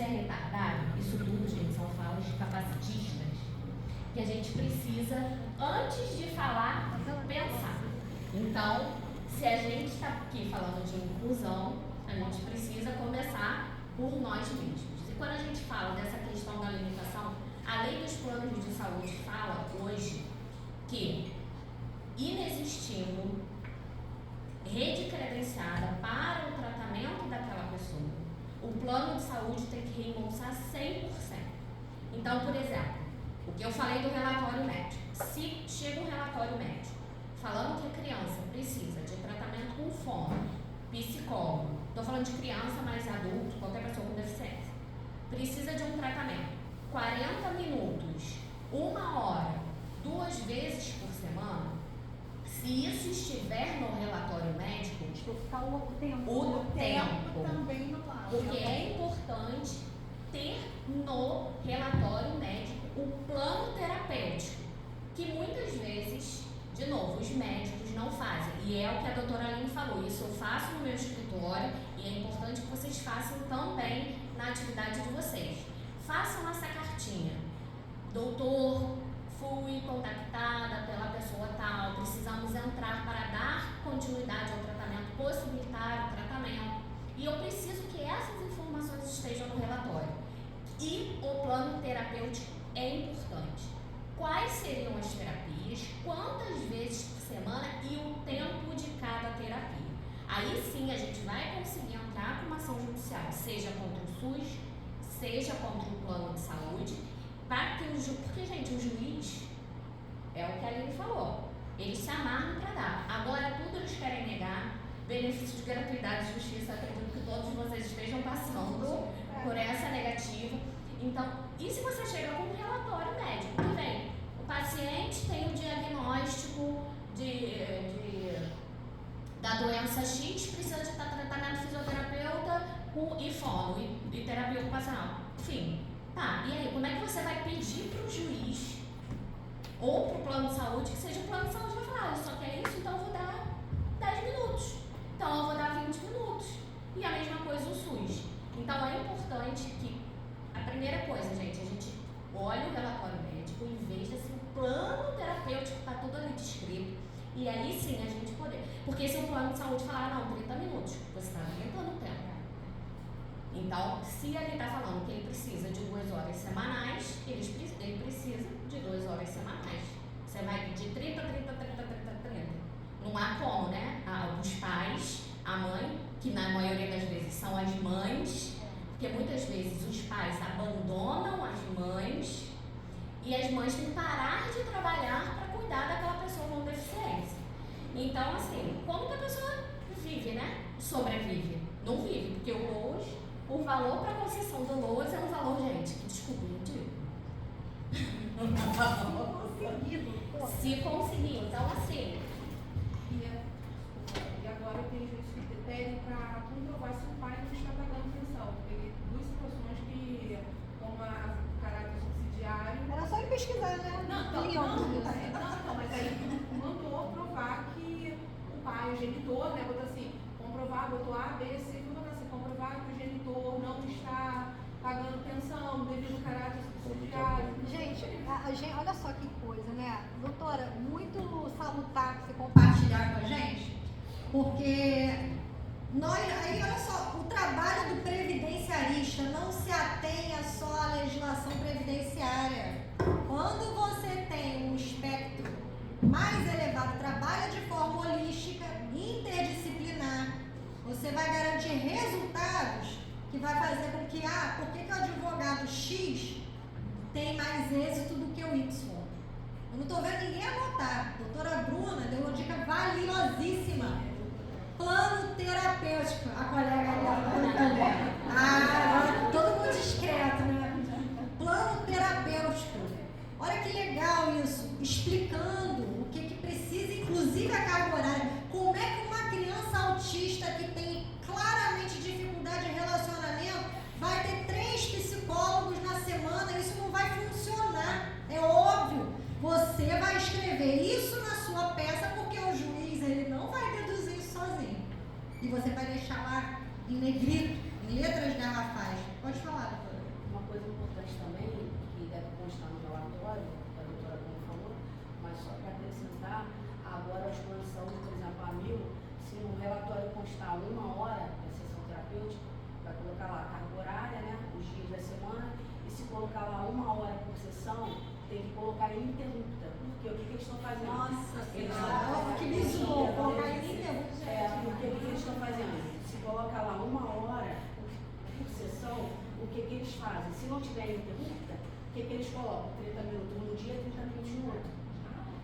você é retardado, isso tudo, gente, são falas capacitistas, que a gente precisa, antes de falar, pensar. Então, se a gente está aqui falando de inclusão, a gente precisa começar por nós mesmos. E quando a gente fala dessa questão da limitação, a lei dos planos de saúde fala hoje que, inexistindo rede credenciada para o tratamento daquela pessoa, o plano de saúde tem que reembolsar 100%. Então, por exemplo, o que eu falei do relatório médico. Se chega um relatório médico falando que a criança precisa de tratamento com fono, psicólogo, estou falando de criança, mas adulto, qualquer pessoa com deficiência, precisa de um tratamento 40 minutos, 1 hora, 2 vezes por semana, se isso estiver no relatório médico, o tempo também no lado. Porque é importante ter no relatório médico o plano terapêutico, que muitas vezes, de novo, os médicos não fazem. E é o que a doutora Aline falou, isso eu faço no meu escritório e é importante que vocês façam também na atividade de vocês. Façam essa cartinha. Doutor, fui contactada pela pessoa tal, precisamos entrar para dar continuidade ao tratamento, possibilitar o tratamento. E eu preciso que essas informações estejam no relatório. E o plano terapêutico é importante. Quais seriam as terapias, quantas vezes por semana e o tempo de cada terapia. Aí sim a gente vai conseguir entrar com uma ação judicial, seja contra o SUS, seja contra o plano de saúde, para que porque, gente, o juiz, é o que a Aline falou, eles se amarram para dar. Agora tudo eles querem negar, benefício de gratuidade e justiça, acredito que todos vocês estejam passando por essa negativa. Então, e se você chega com um relatório médico, que vem, o paciente tem o diagnóstico da doença X, precisa de tratamento fisioterapeuta e fono, e terapia ocupacional. Enfim, tá, e aí, como é que você vai pedir para o juiz ou para o plano de saúde, que seja o plano de saúde vai falar, só que é isso, então eu vou dar 10 minutos, então eu vou dar 20 minutos, e a mesma coisa o SUS. Então é importante que a primeira coisa, gente, a gente olha o relatório médico e veja se o plano terapêutico está tudo ali descrito, e aí sim a gente poder, porque se o plano de saúde falar, não, 30 minutos, você está aumentando o tempo. Então, se ele está falando que ele precisa de 2 horas semanais, ele precisa de 2 horas semanais. Você vai pedir 30. Não há como, né? Os pais, a mãe, que na maioria das vezes são as mães, porque muitas vezes os pais abandonam as mães e as mães têm que parar de trabalhar para cuidar daquela pessoa com deficiência. Então, assim, como que a pessoa vive, né? Sobrevive. Não vive, porque o LOAS, o valor para a concessão do LOAS é um valor, gente, que desculpa, eu digo. Se conseguir, então assim. E agora tem juiz que pedem para comprovar se o pai não está pagando pensão. Tem 2 situações que, como a caráter subsidiário. Era só ir pesquisar, né? Não, mas aí mandou provar que o pai, o genitor, né, botou assim, botou A, B, C, botou assim, comprovar que o genitor não está pagando pensão devido ao caráter subsidiário. Gente, olha só que coisa, né? Doutora, muito salutar você compartilhar com a gente, porque aí olha só, o trabalho do previdenciarista não se atenha só à legislação previdenciária. Quando você tem um espectro mais elevado, trabalha de forma holística, interdisciplinar, você vai garantir resultados que vai fazer com que, por que o advogado X tem mais êxito do que o Y? Eu não estou vendo ninguém anotar. A doutora Bruna deu uma dica valiosíssima. Plano terapêutico. A colega ali, agora todo mundo discreto, né? Plano terapêutico. Olha que legal isso. Explicando o que precisa, inclusive a carga horária. Como é que uma criança autista que tem claramente dificuldade de relacionamento vai ter 3 psicólogos na semana? Isso não vai funcionar. É óbvio. Você vai escrever isso na sua peça porque o juiz ele não vai deduzir isso sozinho. E você vai deixar lá em negrito, em letras garrafais, colocar ininterrupta. Porque o que eles estão fazendo? Nossa Eles Senhora, que me zoou, colocar ininterrupta. porque o que eles estão fazendo? Se coloca lá 1 hora por sessão, o que eles fazem? Se não tiver ininterrupta, o que eles colocam? 30 minutos no dia, 30 minutos no outro.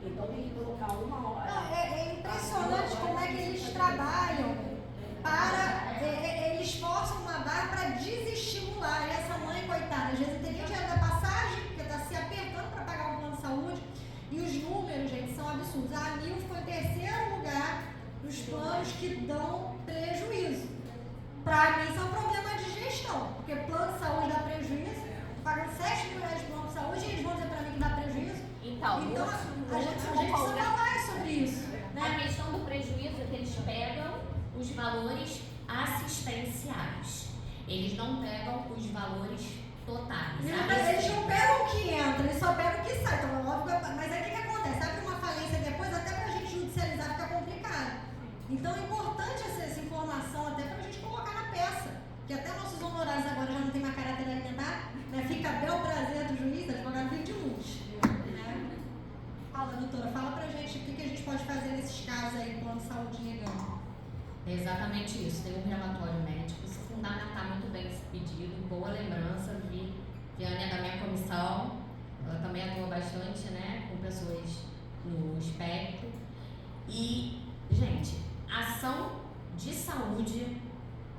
Então tem que colocar 1 hora. Não, é impressionante como é que eles trabalham para. Eles forçam uma barra para desestimular. E essa mãe, coitada, às vezes tem nem dinheiro da passagem, porque está se apertando para pagar o plano de saúde. E os números, gente, são absurdos. A ANIL ficou em terceiro lugar dos planos que dão prejuízo. Para mim, isso é um problema de gestão, porque plano de saúde dá prejuízo, pagando 7 mil reais de plano de saúde e eles vão dizer para mim que dá prejuízo. Então, a gente precisa falar sobre isso. Né? A questão do prejuízo é que eles pegam os valores assistenciais. Eles não pegam os valores totais. Eles não pegam o que entra, eles só pegam o que sai. Então, óbvio, mas aí o que acontece? Abre uma falência depois, até para a gente judicializar fica complicado. Então é importante essa informação até para a gente colocar na peça. Que até nossos honorários agora já não tem mais caráter alimentar, né? Fica bel prazer do juiz, advogado vive de luz. Né? Fala, doutora, fala pra gente o que a gente pode fazer nesses casos aí, plano de saúde negando. É exatamente isso, tem um relatório médico, se fundamentar muito bem esse pedido, boa lembrança, Viane é da minha comissão, ela também atua bastante, né, com pessoas no espectro. E, gente, ação de saúde,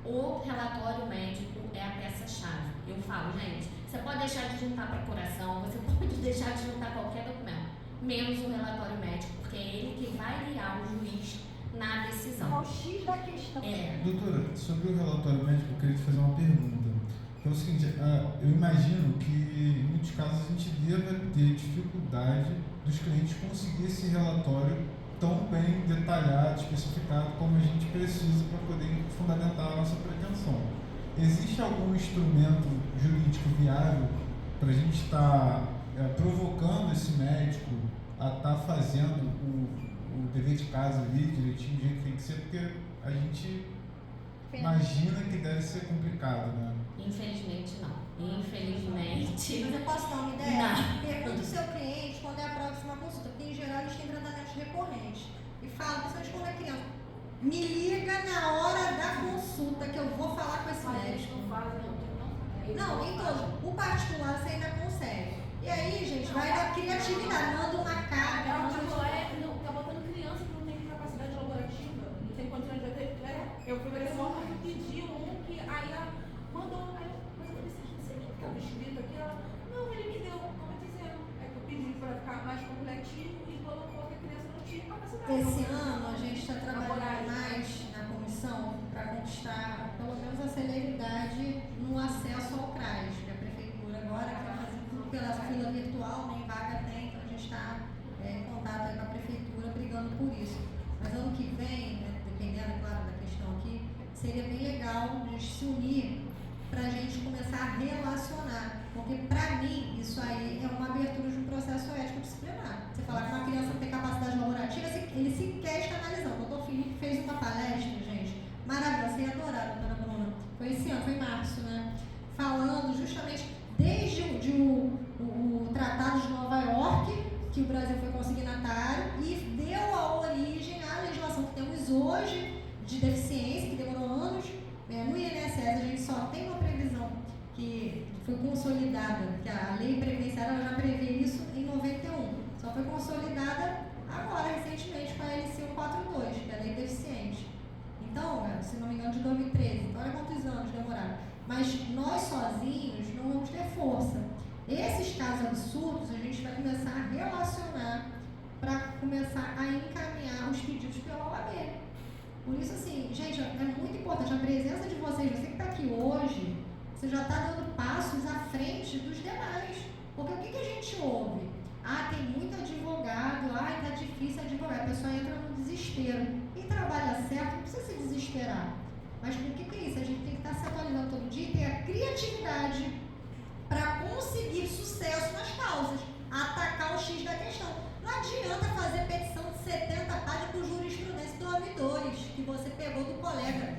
o relatório médico é a peça-chave. Eu falo, gente, você pode deixar de juntar procuração, você pode deixar de juntar qualquer documento, menos o relatório médico, porque é ele que vai guiar o juiz na decisão. É o X da questão. Doutora, sobre o relatório médico, eu queria te fazer uma pergunta. É o seguinte, eu imagino que em muitos casos a gente deva ter dificuldade dos clientes conseguir esse relatório tão bem detalhado, especificado como a gente precisa para poder fundamentar a nossa pretensão. Existe algum instrumento jurídico viável para a gente estar provocando esse médico a estar fazendo o dever de casa ali direitinho, do jeito que tem que ser, porque a gente imagina que deve ser complicado, né? Infelizmente não. Infelizmente. Mas eu posso dar uma ideia? Não. Pergunta o seu cliente quando é a próxima consulta, porque em geral eles têm tratamentos recorrentes. E fala, principalmente quando é criança, me liga na hora da consulta que eu vou falar com esse médico. Não, nem todos. O particular você ainda consegue. E aí, gente, vai da criatividade, manda uma carga. Não, tá botando criança que não tem capacidade laborativa, não tem condições de ter. Eu fui ver só que pediu que aí ela mandou, mas eu disse, não sei o que estava escrito aqui, ela, não, ele me deu, como eu dizendo, é que eu pedi para ficar mais completivo e colocou que a criança não tinha capacidade. Esse ano a gente está trabalhando mais na comissão para conquistar pelo menos a celeridade no acesso ao CRAS, que a prefeitura agora quer fazer tudo pela fila virtual, nem vaga tem, então a gente está em contato aí com a prefeitura brigando por isso. Mas ano que vem, né, dependendo, claro, da questão aqui, seria bem legal a gente se unir para a gente começar a relacionar, porque para mim isso aí é uma abertura de um processo ético disciplinar. Você falar que uma criança não tem capacidade laborativa, ele sequer está analisando. O doutor Felipe fez uma palestra, gente, maravilhosa, você ia adorar, doutora Bruna. Foi esse ano, foi em março, né? Falando justamente desde o Tratado de Nova York, que o Brasil foi consignatário, e deu a origem à legislação que temos hoje de deficiência, que demorou anos. No INSS a gente só tem uma previsão que foi consolidada, que a lei previdenciária já prevê isso em 91. Só foi consolidada agora, recentemente, com a LC 142, que é a lei deficiente. Então, se não me engano, de 2013. Então, olha quantos anos demoraram. Mas nós sozinhos não vamos ter força. Esses casos absurdos, a gente vai começar a relacionar para começar a encaminhar os pedidos pela OAB. Por isso, assim, gente, é muito importante a presença de vocês. Você que está aqui hoje, você já está dando passos à frente dos demais. Porque o que a gente ouve? Tem muito advogado, está difícil advogar. A pessoa entra no desespero. Quem trabalha certo não precisa se desesperar. Mas o que é isso? A gente tem que estar se atualizando todo dia e ter a criatividade para conseguir sucesso nas causas, atacar o X da questão. Não adianta fazer petição de 70 páginas por jurisprudência 2002, que você pegou do colega.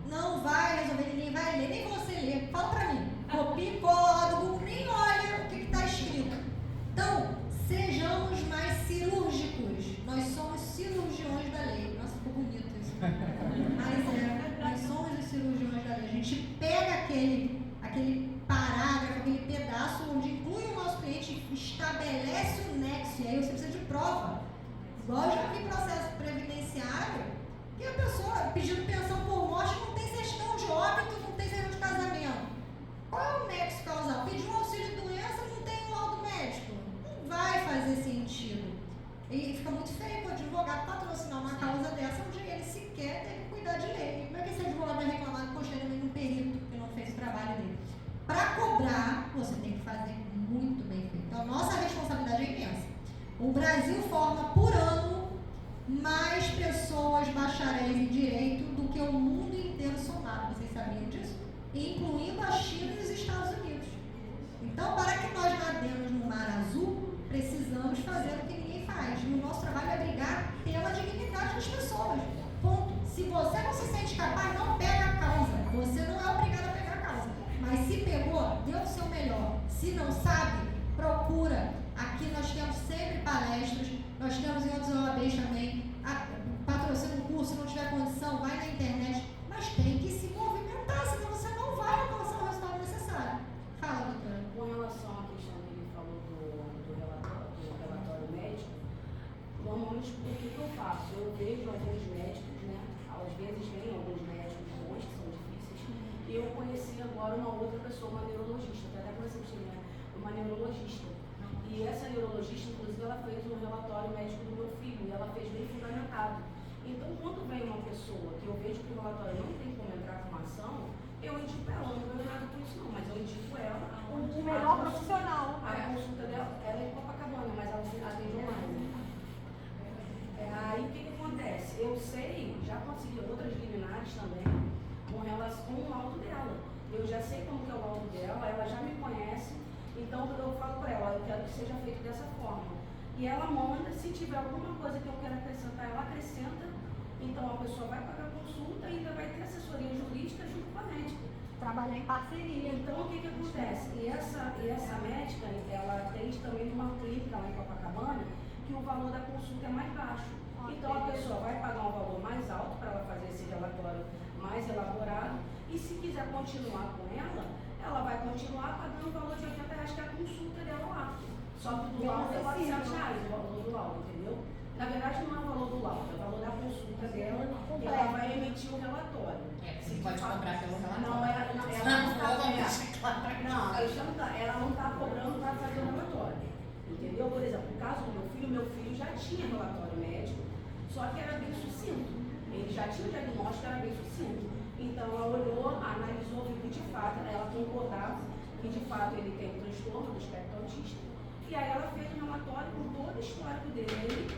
Não vai resolver, ninguém vai ler, nem você ler. Fala pra mim. Copia e cola do Google, nem olha o que está escrito. Então, seja E a pessoa pedindo pensão por morte não tem certidão de óbito, não tem certidão de casamento. Qual é o nexo causal? Pedir um auxílio de doença, não tem um laudo médico. Não vai fazer sentido. E fica muito feio para o advogado patrocinar uma causa dessa onde ele sequer tem que cuidar de lei. Como é que esse advogado vai reclamar que poxa, ele um perito que não fez o trabalho dele? Para cobrar, você tem que fazer muito bem feito. Então, nossa responsabilidade é imensa. O Brasil forma por ano mais pessoas bacharéis em direito do que o mundo inteiro somado. Vocês sabiam disso? Incluindo a China e os Estados Unidos. Então, para que nós nademos no mar azul, precisamos fazer o que ninguém faz. E o nosso trabalho é brigar pela dignidade das pessoas. Ponto. Se você não se sente capaz, não pega a causa. Você não é obrigado a pegar a causa. Mas se pegou, dê o seu melhor. Se não sabe, procura. Aqui nós temos sempre palestras, nós temos em outros OABs também. Patrocina um curso, se não tiver condição, vai na internet. Mas tem que se movimentar, senão você não vai alcançar o resultado necessário. Fala, doutora. Com relação à questão que ele falou do relatório médico, normalmente o que eu faço? Eu vejo alguns médicos, né? Às vezes vem alguns médicos bons que são difíceis. E eu conheci agora uma outra pessoa, uma neurologista, até conheci uma neurologista. E essa neurologista, inclusive, ela fez um relatório médico do meu filho e ela fez bem fundamentado. Então, quando vem uma pessoa que eu vejo que o relatório não tem como entrar com uma ação, eu indico ela, não ganho nada com isso não, mas eu indico ela. O melhor profissional. A consulta dela, ela é em Copacabana, mas ela atende online. Aí o que acontece? Eu sei, já consegui outras liminares também com relação com o laudo dela. Eu já sei como que é o laudo dela, ela já me conhece, então eu falo para ela, eu quero que seja feito dessa forma. E ela manda, se tiver alguma coisa que eu quero acrescentar, ela acrescenta. Então a pessoa vai pagar a consulta e ainda vai ter assessoria jurídica junto com a médica. Trabalhar em parceria. Então o que acontece? E essa médica, ela atende também numa clínica lá em Copacabana, que o valor da consulta é mais baixo. Então a pessoa vai pagar um valor mais alto para ela fazer esse relatório mais elaborado. E se quiser continuar com ela vai continuar pagando o valor de R$80 que é a consulta dela lá. Só que do laudo é R$400 o valor do laudo, entendeu? Na verdade não é o valor do laudo, é o valor da consulta dela e ela vai emitir o relatório. Você pode cobrar pelo relatório. Não, ela não está cobrando para fazer o relatório. Entendeu? Por exemplo, no caso do meu filho já tinha relatório médico, só que era bem sucinto. Ele já tinha o diagnóstico, era bem sucinto. Então ela olhou, analisou, viu que de fato ela concordava que de fato ele tem um transtorno do espectro autista. E aí ela fez um relatório com todo o histórico dele,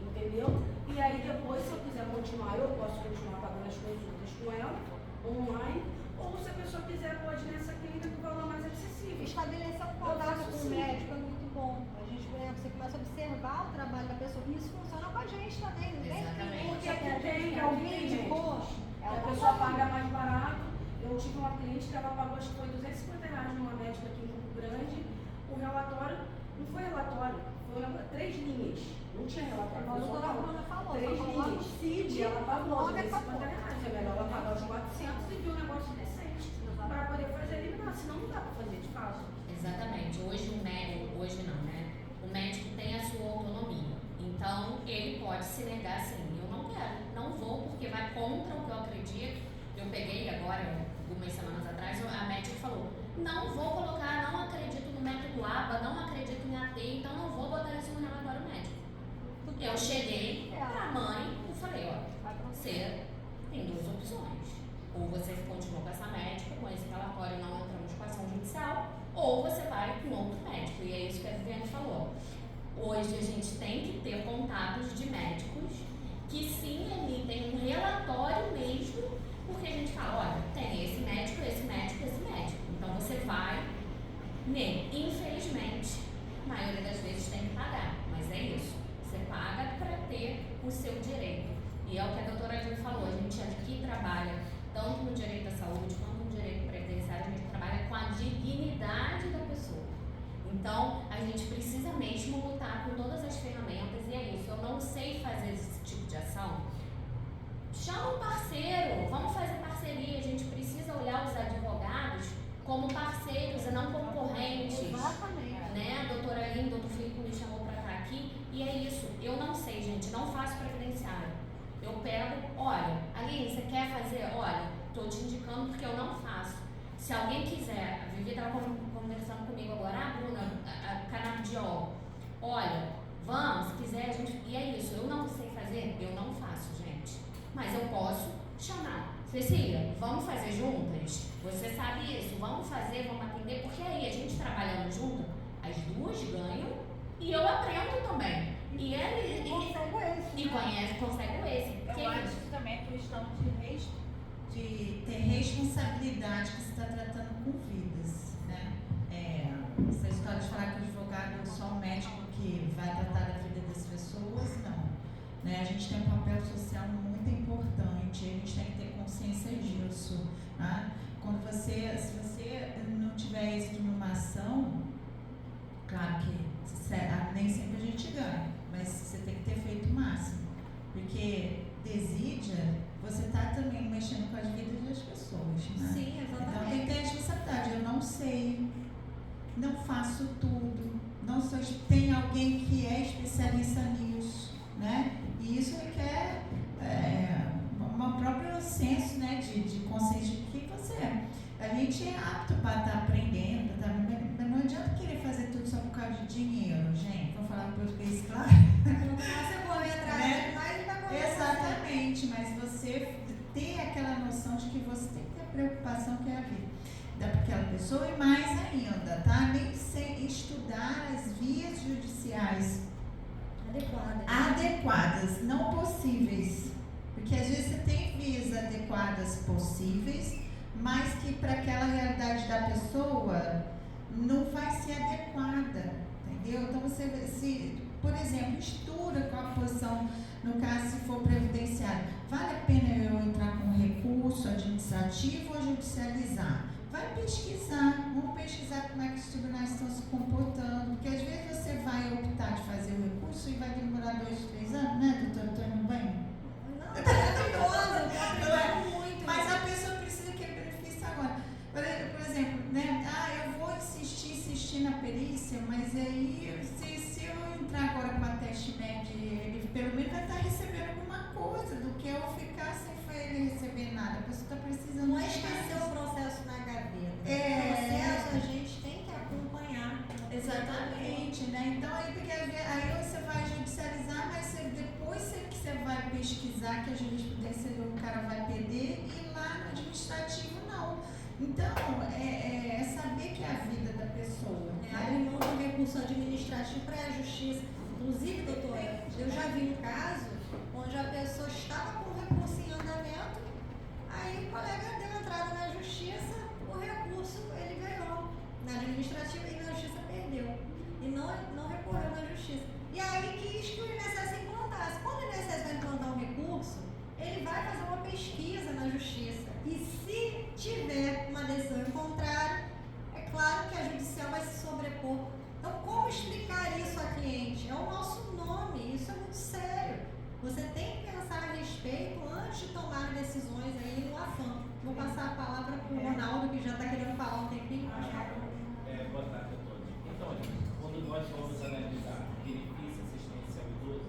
entendeu? E aí depois, se eu quiser continuar, eu posso continuar pagando as consultas com ela, online, ou se a pessoa quiser, pode ir nessa clínica com valor mais acessível. Estabelecer um contato com o médico é muito bom. A gente, por exemplo, você começa a observar o trabalho da pessoa. E isso funciona com a gente também, não tem? Exatamente. Porque tem alguém indicou. A pessoa paga mais barato. Eu tive uma cliente que ela pagou, acho que foi R$250 numa médica aqui em Campo Grande. O relatório, não foi relatório, foi 3 linhas. Não tinha relatório. A doutora Bruna falou, 3 linhas. CID, E ela pagou R$250. É melhor ela pagar os 400 e ver um negócio decente. Para poder fazer eliminar, senão não dá para fazer de fato. Exatamente. Hoje o médico, hoje não, né? O médico tem a sua autonomia. Então, ele pode se negar assim, eu não quero, não vou porque vai contra o que eu acredito. Eu peguei agora, algumas semanas atrás, a médica falou, não vou colocar, não acredito no método LABA, não acredito em AT, então não vou botar isso no relatório médico. Eu cheguei pra mãe e falei, ó, você tem 2 opções. Ou você continua com essa médica, com esse relatório não entramos com ação judicial, ou você vai com outro médico. E é isso que a Viviane falou. Hoje a gente tem que ter contatos de médicos que sim emitem um relatório mesmo, porque a gente fala, olha, tem esse médico, esse médico, esse médico. Então você vai nele. Infelizmente, a maioria das vezes tem que pagar, mas é isso. Você paga para ter o seu direito. E é o que a doutora Aline falou, a gente aqui trabalha tanto no direito da saúde quanto no direito previdenciário, a gente trabalha com a dignidade da pessoa. Então, a gente precisa mesmo lutar com todas as ferramentas e é isso. Eu não sei fazer esse tipo de ação. Chama um parceiro, vamos fazer parceria. A gente precisa olhar os advogados como parceiros e não concorrentes. Exatamente. Né? A doutora Aline, o doutor Felipe me chamou para estar aqui e é isso. Eu não sei, gente, não faço previdenciário. Eu pego, olha, Aline, você quer fazer? Olha, estou te indicando porque eu não faço. Se alguém quiser, a Vivi estava conversando comigo agora, Bruna, a canabidiol. Olha, vamos, se quiser, a gente. E é isso, eu não sei fazer, eu não faço, gente. Mas eu posso chamar. Cecília, vamos fazer juntas? Você sabe isso, vamos fazer, vamos atender, porque aí a gente trabalhando junto, as duas ganham e eu aprendo também. E ele Consegue esse, e né? conhece, consegue esse. Porque Eu acho que também é questão de ter responsabilidade que você está tratando com vidas, né? Essa história de falar que o advogado é só um médico que vai tratar da vida das pessoas, não. Né? A gente tem um papel social muito importante, a gente tem que ter consciência disso. Né? Se você não tiver êxito numa ação, claro que nem sempre a gente ganha, mas você tem que ter feito o máximo. Porque desídia, você está também mexendo com as vidas das pessoas. Né? Sim, Então tem exatamente. que ter responsabilidade. Eu não sei, não faço tudo, não sou, tem alguém que é especialista nisso, né? E isso requer um próprio senso, né, de consciência de que você é. A gente é apto para estar aprendendo, mas não adianta querer fazer tudo só por causa de dinheiro, gente. Vou falar em português, claro. Quando você correr atrás Né? de mais, ele vai correr. Exatamente, mas você ter aquela noção de que você tem que ter a preocupação que é a vida daquela pessoa e mais ainda, tá? Nem sem estudar as vias judiciais adequadas, não possíveis. Porque às vezes você tem vias adequadas possíveis, mas que para aquela realidade da pessoa não vai ser adequada, entendeu? Então você, por exemplo, estuda qual a posição, no caso se for previdenciário, vale a pena eu entrar com recurso administrativo ou judicializar? Vai pesquisar, vamos pesquisar como é que os tribunais estão se comportando, porque às vezes você vai optar de fazer o recurso e vai demorar 2, 3 anos, né, doutor? Estou indo bem? Não, maravilhoso, eu tô aprendendo muito. Mas a pessoa precisa que benefício agora. Por exemplo, né? Eu vou insistir na perícia, mas aí se eu entrar agora com a teste média, ele pelo menos vai estar recebendo alguma coisa do que eu ficar sem ele receber nada. A pessoa está precisando. Não esquecer o processo na gaveta. O processo a gente tem que acompanhar. Exatamente, né? Então aí você vai judicializar, mas depois que você vai pesquisar que a jurisprudência o cara vai perder e lá no administrativo não. Então, é saber que é a vida da pessoa. Abrir mão do recurso administrativo para a justiça. Inclusive, doutora, eu já vi um caso onde a pessoa estava com o recurso em andamento, aí o colega deu entrada na justiça, o recurso ele ganhou na administrativa e na justiça perdeu. E não recorreu na justiça. E aí quis que o INSS implantasse. Quando o INSS vai implantar um recurso, ele vai fazer uma pesquisa na justiça. E se tiver uma decisão em contrário, é claro que a judicial vai se sobrepor. Então, como explicar isso a cliente? É o nosso nome, isso é muito sério. Você tem que pensar a respeito antes de tomar decisões aí no afã. Vou passar a palavra para o Ronaldo, que já está querendo falar um tempinho. Boa tarde a todos. Então, quando nós vamos analisar benefício assistencial idoso,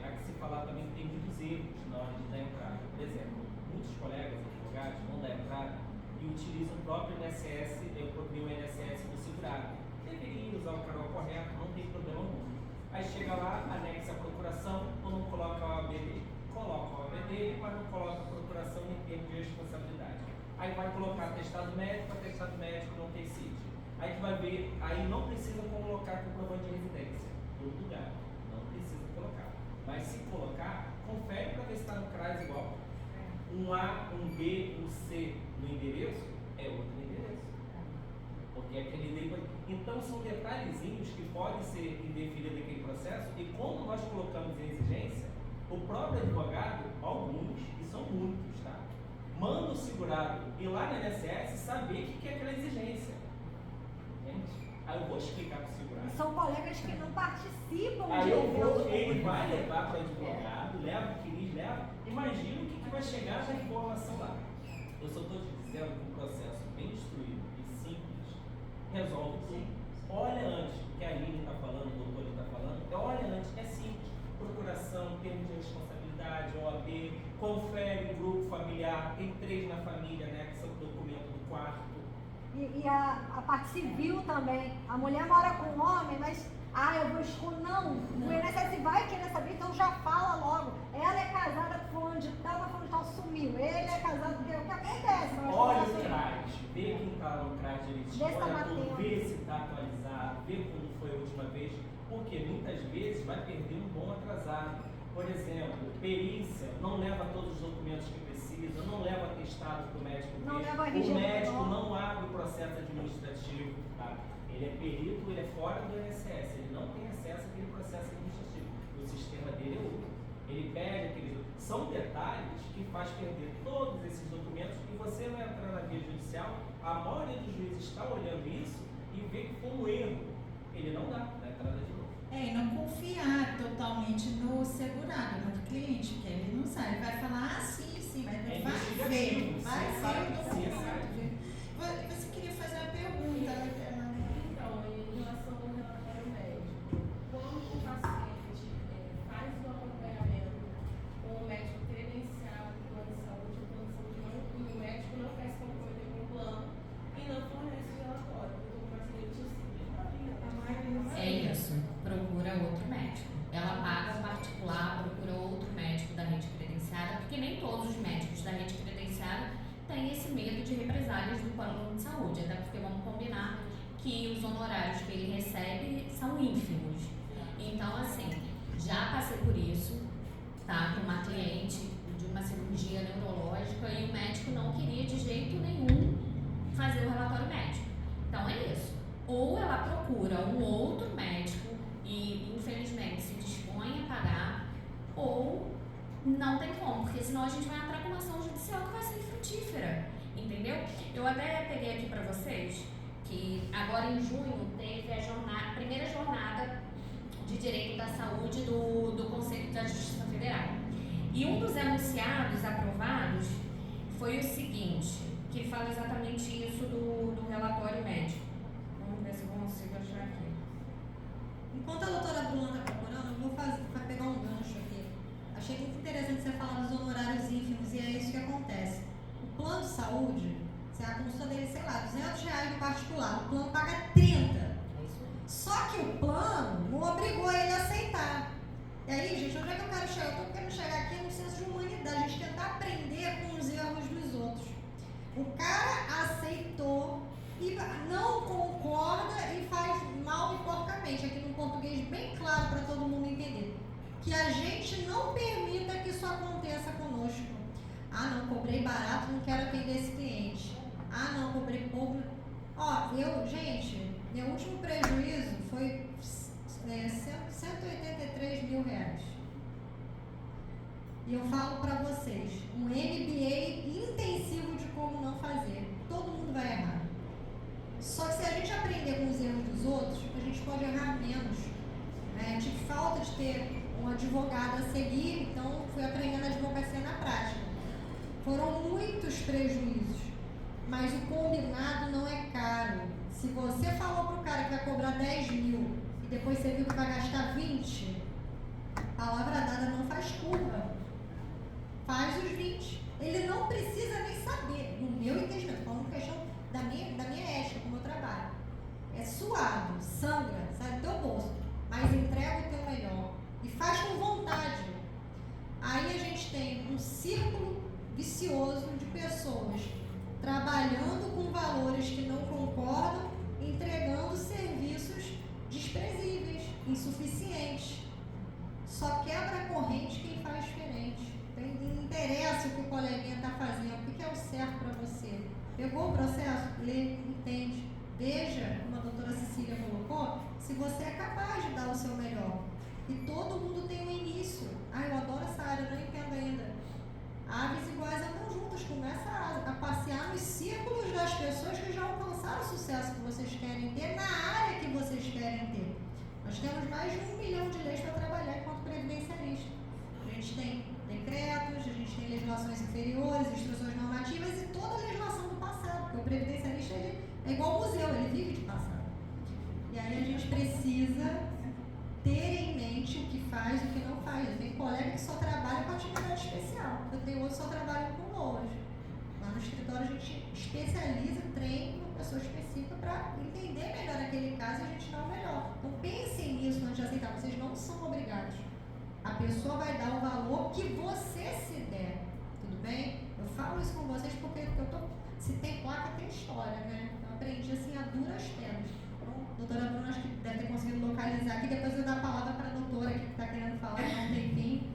há que se falar também que tem muitos erros na hora de dar entrada. Por exemplo, muitos colegas advogados vão dar entrada e utilizam o próprio INSS, o INSS do segurado. Deveria usar o canal correto, não tem problema algum. Aí chega lá, anexa a procuração ou não coloca a OAB dele. Coloca a OAB dele, mas não coloca a procuração em termos de responsabilidade. Aí vai colocar atestado médico não tem CID. Aí tu vai ver, aí não precisa colocar comprovante de residência. Todo lugar, não precisa colocar. Mas se colocar, confere para ver se está no CRAS igual. Um A, um B, um C no endereço é outro endereço. Porque aquele então são detalhezinhos que podem ser indefinidos naquele processo e quando nós colocamos em exigência, o próprio advogado, alguns, e são muitos, tá? Manda o segurado ir lá no INSS saber o que é aquela exigência. Gente, aí eu vou explicar para o segurado. São colegas que não participam Aí de eventos. ele vai levar para o advogado, leva o que eles levam, imagina o que vai chegar da informação lá. Eu só estou te dizendo que um processo bem instruído e simples resolve tudo. Olha antes, o que a Aline está falando, o doutor está falando, olha antes, é simples. Procuração, termos de responsabilidade. e a parte civil também. A mulher mora com o homem, mas eu vou escolher. Não, o INSS vai querer saber, então já fala logo. Ela é casada com fulano de tal, mas fulano de tal sumiu. Ele é casado com o que acontece. Olha o CRAS, vê quem está no CRAS direitinho, Vê se tá olha tudo, batendo. vê se está atualizado, vê como foi a última vez, porque muitas vezes vai perder um bom atrasado. Por exemplo, perícia não leva todos os documentos que precisa, não leva atestado para o médico ver. Não leva O RG médico não. não abre o processo administrativo, tá? Ele é perito, ele é fora do INSS, ele não tem acesso àquele processo administrativo. O sistema dele é outro. Ele pede aqueles. São detalhes que faz perder todos esses documentos e você vai entrar na via judicial, a maioria dos juízes está olhando isso e vê que foi um erro. Ele não dá na entrada de novo. E não confiar totalmente no segurado, no cliente, porque ele não sabe. Ele vai falar, sim, mas É vai investigativo, ver, vai sim, sabe, ver o sim, documento. Você queria fazer uma pergunta, Ana? Então, em relação ao relatório médico, quando o paciente faz o acompanhamento com o médico credenciado do plano de saúde, o plano de saúde não, o médico não quer se comprometer com o plano e não fornece o relatório, porque o paciente É isso, procura outro médico. Ela paga o particular, procura outro médico da rede credenciada, porque nem todos os médicos da rede credenciada têm esse medo de represálias do plano de saúde, até porque vamos combinar que os honorários que ele recebe são ínfimos. Então, assim, já passei por isso, tá? Com uma cliente de uma cirurgia neurológica e o médico não queria de jeito nenhum fazer o relatório médico. Então, é isso. Ou ela procura um outro médico e, infelizmente, se dispõe a pagar, ou não tem como, porque senão a gente vai entrar com uma ação judicial que vai ser infrutífera, entendeu? Eu até peguei aqui para vocês que agora em junho teve a primeira jornada de Direito da Saúde do Conselho da Justiça Federal. E um dos enunciados aprovados foi o seguinte, que fala exatamente isso do relatório médico. Vamos ver se eu consigo achar aqui. Enquanto a doutora Bruna está procurando, eu vou pegar um gancho aqui. Achei muito interessante você falar dos honorários ínfimos e é isso que acontece. O plano de saúde, a consulta dele, sei lá, R$200 no particular, o plano paga 30. É isso aí. Só que o plano não obrigou ele a aceitar. E aí, gente, onde é que eu quero chegar? Eu estou querendo chegar aqui no senso de humanidade, a gente tentar aprender com os erros dos outros. O cara aceitou e não concorda e faz mal e porcamente, aqui num português bem claro para todo mundo entender. Que a gente não permita que isso aconteça conosco. Não, cobrei barato, não quero atender esse cliente. Não, cobrei pouco. Gente, meu último prejuízo foi R$183 mil. E eu falo para vocês, um MBA intensivo de como não fazer. Todo mundo vai errar. Só que se a gente aprender com os erros dos outros, a gente pode errar menos. Tive falta de ter um advogado a seguir, então fui aprendendo a advocacia na prática. Foram muitos prejuízos, mas o combinado não é caro. Se você falou para o cara que vai cobrar 10 mil e depois você viu que vai gastar 20, palavra dada não faz curva. Faz os 20. Ele não precisa nem saber, no meu entendimento, falando questão da minha ética, como eu trabalho. É suado, sangra, sai do teu bolso, mas entrega o teu melhor e faz com vontade. Aí a gente tem um círculo vicioso de pessoas trabalhando com valores que não concordam, entregando serviços desprezíveis, insuficientes. Só quebra a corrente quem faz diferente. Não interessa o que o coleguinha está fazendo, o que é o certo para você. Pegou o processo? Lê, entende. Veja, como a doutora Cecília colocou, se você é capaz de dar o seu melhor. E todo mundo tem um início. Eu adoro essa área, eu não entendo ainda. Aves iguais andam juntas, começa a passear nos círculos das pessoas que já alcançaram o sucesso que vocês querem ter na área que vocês querem ter. Nós temos mais de 1 milhão de leis para trabalhar enquanto previdenciarista. A gente tem decretos, a gente tem legislações inferiores, instruções normativas e toda a legislação do passado, porque o previdenciarista é igual ao museu, ele vive de passado. E aí a gente precisa ter em mente o que faz e o que não faz. Eu tenho colega que só trabalha com atividade especial, eu tenho outros que só trabalham com LOAS. Lá no escritório a gente especializa, treina pessoa específica para entender melhor aquele caso e a gente dar o melhor. Então pensem nisso antes de aceitar, vocês não são obrigados. A pessoa vai dar o valor que você se der, tudo bem? Eu falo isso com vocês porque se tem placa, tem história, né? Eu aprendi assim a duras penas. Então, doutora Bruna, acho que deve ter conseguido localizar aqui, depois eu dar a palavra para a doutora que está querendo falar, não tem fim.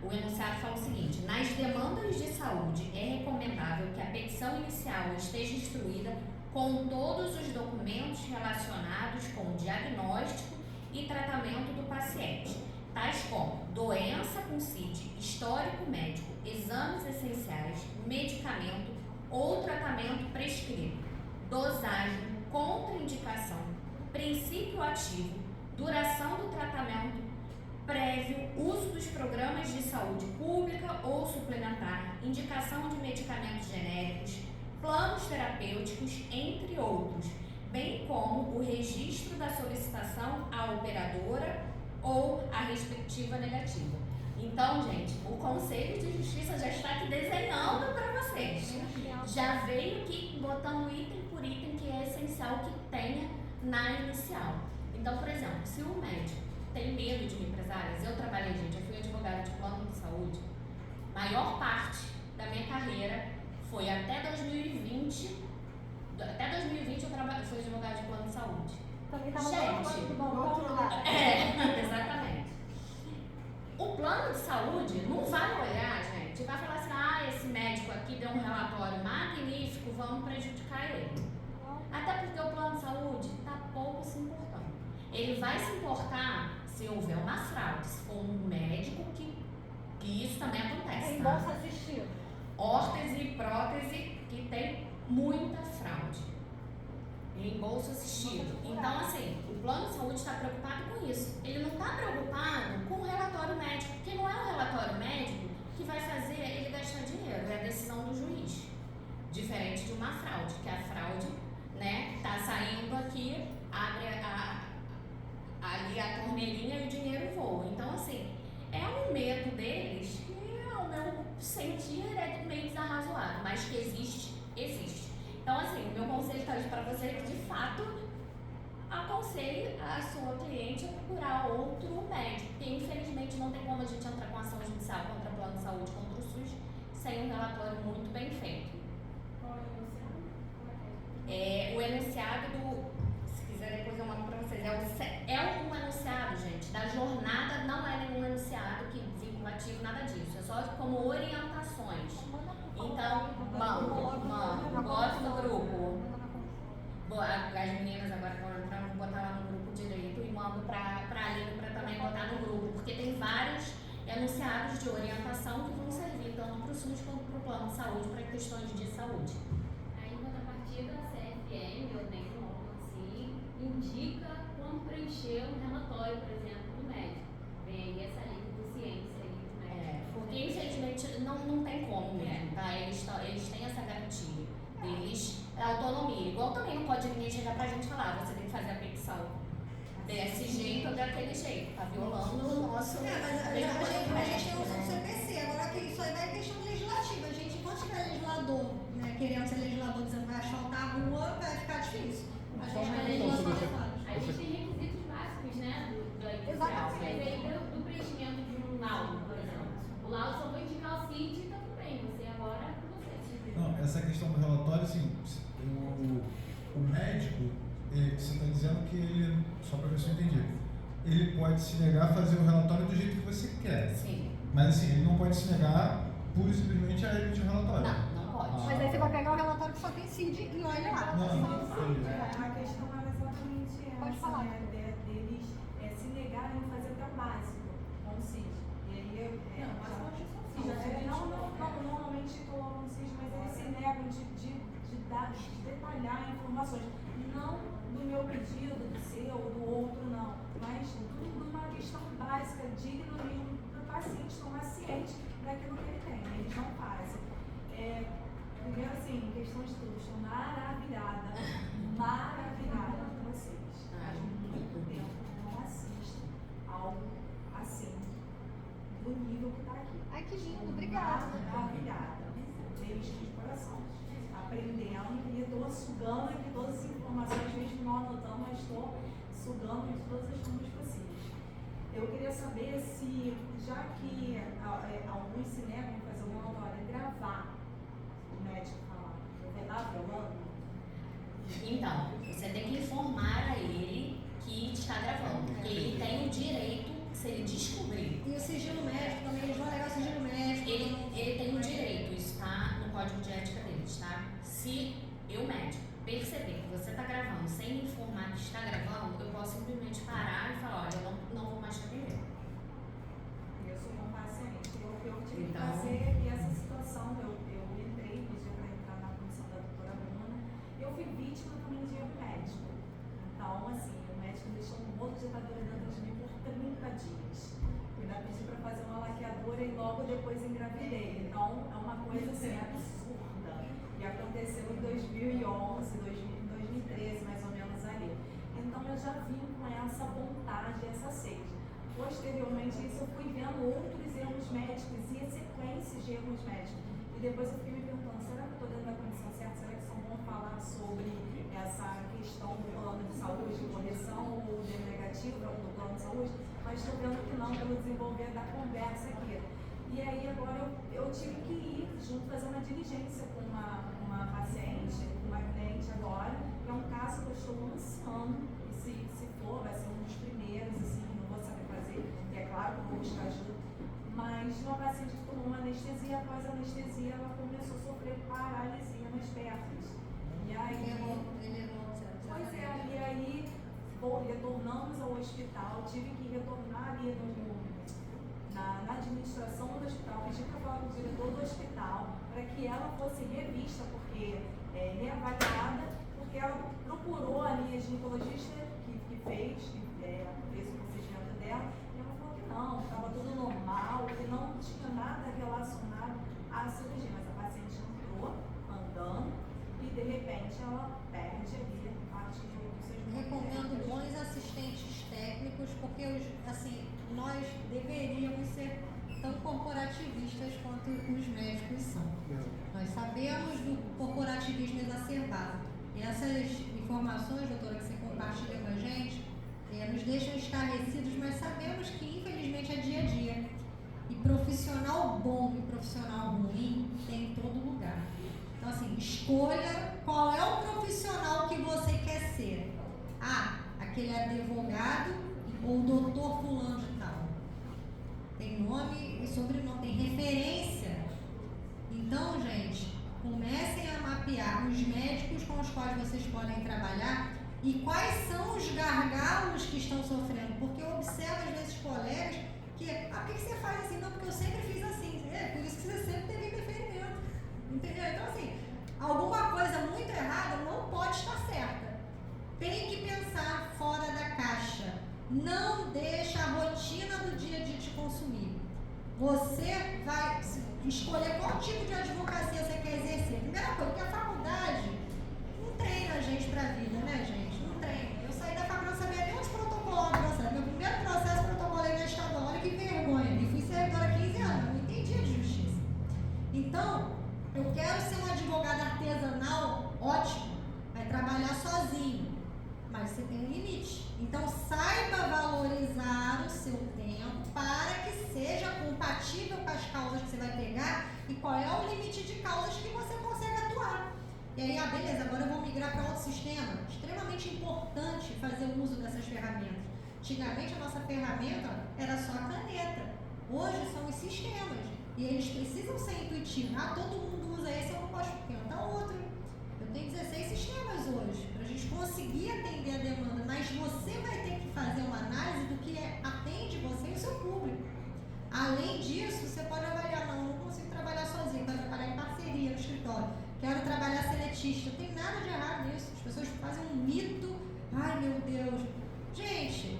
O enunciado fala o seguinte: nas demandas de saúde é recomendável que a petição inicial esteja instruída com todos os documentos relacionados com o diagnóstico e tratamento do paciente, tais como doença com CID, histórico médico, exames essenciais, medicamento ou tratamento prescrito, dosagem, contraindicação, princípio ativo, duração do tratamento prévio, uso dos programas de saúde pública ou suplementar, indicação de medicamentos genéricos, planos terapêuticos, entre outros, bem como o registro da solicitação à operadora ou à respectiva negativa. Então, gente, o Conselho de Justiça já está aqui desenhando para vocês. Já veio aqui botando item por item que é essencial que tenha na inicial. Então, por exemplo, se o médico tem medo de microsáreas, eu trabalhei, gente, eu fui advogada de plano de saúde, maior parte da minha carreira foi até 2020, eu fui advogada de plano de saúde. Também estava Gente, do outro lado. Exatamente. O plano de saúde não vai olhar, gente, e vai falar assim, esse médico aqui deu um relatório magnífico, vamos prejudicar ele. Até porque o plano de saúde está pouco se importando. Ele vai se importar se houver uma fraude, se for um médico que isso também acontece. Tem tá? bolsa assistida. Órtese e prótese que tem muita fraude. Reembolso assistido. Então, assim, o plano de saúde está preocupado com isso. Ele não está preocupado com o relatório médico, porque não é o relatório médico que vai fazer ele gastar dinheiro, é a decisão do juiz. Diferente de uma fraude, que a fraude, né, tá saindo aqui, abre ali a torneirinha e o dinheiro voa. Então, assim, é um medo deles que, ao meu sentir, é meio desarrazoado, mas que existe. Então, assim, o meu conselho está para você que, de fato, aconselhe a sua cliente a procurar outro médico, porque, infelizmente, não tem como a gente entrar com ação judicial contra o plano de saúde, contra o SUS, sem um relatório muito bem feito. Qual é o enunciado? O enunciado se quiser depois eu mando para vocês, é um enunciado, gente, da jornada, não é nenhum enunciado que vinculativo, nada disso, é só como orientações. Então, bota no grupo. As meninas agora estão entrando, vou botar lá no grupo direito e mando para a Aline para também botar no grupo, porque tem vários enunciados de orientação que vão servir tanto para o SUS quanto para o plano de saúde, para questões de saúde. Aí, quando a partir da CFM, ou dentro do órgão assim, indica como preencher um relatório, por exemplo, do médico. Vem aí essa linha de ciência aí do médico. Porque, infelizmente, não tem como mesmo, tá? Eles têm essa garantia deles, a autonomia. Igual também não pode ninguém chegar pra gente e falar, você tem que fazer a petição desse jeito ou daquele jeito. Tá violando o nosso... Mas a gente tem noção do CPC, agora que isso aí vai questão legislativa. A gente, enquanto tiver legislador, né, querendo ser legislador dizendo que vai asfaltar a rua, vai ficar difícil. A gente vai legislar fora. A gente tem requisitos básicos, né, do inicial. Mas aí do preenchimento de um laudo, por exemplo. O laudo só vai indicar o CID e tá tudo bem. Você agora, você. Não, essa questão do relatório, assim, o médico, você está dizendo que ele, só para ver se eu entendi, ele pode se negar a fazer o relatório do jeito que você quer. Sim. Mas assim, ele não pode se negar pura e simplesmente a emitir o relatório. Não pode. Mas aí você vai pegar o relatório que só tem CID e olha lá. Não, A questão é exatamente essa, Pode falar. né? Deles se negarem a fazer até o básico com o CID. E aí normalmente colocam o CID, mas eles se negam de detalhar informações. Não do meu pedido, do seu, do outro, não. Mas de uma questão básica, digna mesmo para o paciente tomar ciente daquilo que ele tem. Eles não fazem. Primeiro, assim, questão de tudo, estou maravilhada com vocês. Faz muito tempo que não assisto algo assim, do nível que está aqui. Ai, que lindo, obrigada. Maravilhada. Beijo de coração. aprendendo e estou sugando aqui todas as informações, mesmo não anotando, mas estou sugando de todas as formas possíveis. Eu queria saber se, já que alguns se negam a fazer o relatório, gravar o médico falar, eu vou estar gravando? Então, você tem que informar a ele que está gravando, porque ele tem o direito, se ele descobrir. E o sigilo médico também, eles vão alegar o sigilo médico. Ele tem o direito, isso está no código de ética deles, tá? Se eu, médico, perceber que você está gravando sem me informar que está gravando, eu posso simplesmente parar e falar, olha, eu não vou mais te atender. Eu sou um paciente, eu tive que Então, fazer essa situação, eu entrei, pedi para entrar na comissão da doutora Bruna, eu fui vítima também de erro médico. Então, assim, o médico deixou um bolo de ditadura dentro de mim por 30 dias. Eu ainda pedi para fazer uma laqueadura e logo depois engravidei. Então, é uma coisa assim, absurda. E aconteceu em 2011, 2013, mais ou menos ali. Então, eu já vim com essa vontade, essa sede. Posteriormente, isso eu fui vendo outros erros médicos e sequências de erros médicos. E depois eu fiquei me perguntando, será que eu estou dentro da condição certa? Será que são bom falar sobre essa questão do plano de saúde, correção ou de negativo do plano de saúde? Mas estou vendo que não, pelo desenvolver da conversa aqui. E aí agora eu tive que ir junto fazer uma diligência com uma paciente, com uma cliente agora, que é um caso que eu estou lançando, e se for, vai ser um dos primeiros, assim, não vou saber fazer, e é claro que vou buscar ajuda. Mas uma paciente que tomou uma anestesia, após a anestesia, ela começou a sofrer paralisia nas pernas. E aí. Ele errou, Pois é, e aí retornamos ao hospital, tive que retornar ali na administração do hospital, pedi para falar com o diretor do hospital para que ela fosse revista, porque reavaliada, porque ela procurou ali a ginecologista que fez o procedimento dela, e ela falou que não, estava tudo normal, que não tinha nada relacionado à cirurgia, mas a paciente entrou andando e de repente ela perde ali parte dos seus Recomendo bons assistentes técnicos, porque nós deveríamos ser tão corporativistas quanto os médicos são. Nós sabemos do corporativismo exacerbado. E essas informações, doutora, que você compartilha com a gente, nos deixam esclarecidos, mas sabemos que infelizmente é dia a dia. E profissional bom e profissional ruim tem em todo lugar. Então, assim, escolha qual é o profissional que você quer ser. Aquele advogado ou doutor fulano de tal. Tem nome e sobrenome, tem referência. Então, gente, comecem a mapear os médicos com os quais vocês podem trabalhar e quais são os gargalos que estão sofrendo. Porque eu observo, às vezes, colegas que, por que você faz assim? Não, porque eu sempre fiz assim. Por isso que você sempre teve interferimento. Entendeu? Então, assim, alguma coisa muito errada não pode estar certa. Tem que pensar fora da caixa. Não deixa a rotina do dia a dia te consumir. Você vai escolher qual tipo de advocacia você quer exercer. Primeira coisa, porque a faculdade não treina a gente pra vida, né, gente? Não treina. Eu saí da faculdade, não sabia nem onde protocolar o processo. Meu primeiro processo protocolei na estadual. Olha que vergonha. E fui servidora há 15 anos. Não entendia de justiça. Então, eu quero ser uma advogada artesanal, ótimo. Vai trabalhar sozinho. Mas você tem um limite. Então, saiba valorizar o seu tempo para que seja compatível com as causas que você vai pegar e qual é o limite de causas que você consegue atuar. E aí, beleza, agora eu vou migrar para outro sistema. Extremamente importante fazer o uso dessas ferramentas. Antigamente, a nossa ferramenta era só a caneta. Hoje, são os sistemas. E eles precisam ser intuitivos. Todo mundo usa esse, eu não posso tentar outro. Eu tenho 16 sistemas hoje, para a gente conseguir atender a demanda, mas você vai ter que fazer uma análise do que atende você e o seu público. Além disso, você pode avaliar, não consigo trabalhar sozinho, quero trabalhar em parceria no escritório, quero trabalhar seletista, não tem nada de errado nisso, as pessoas fazem um mito, ai meu Deus. Gente,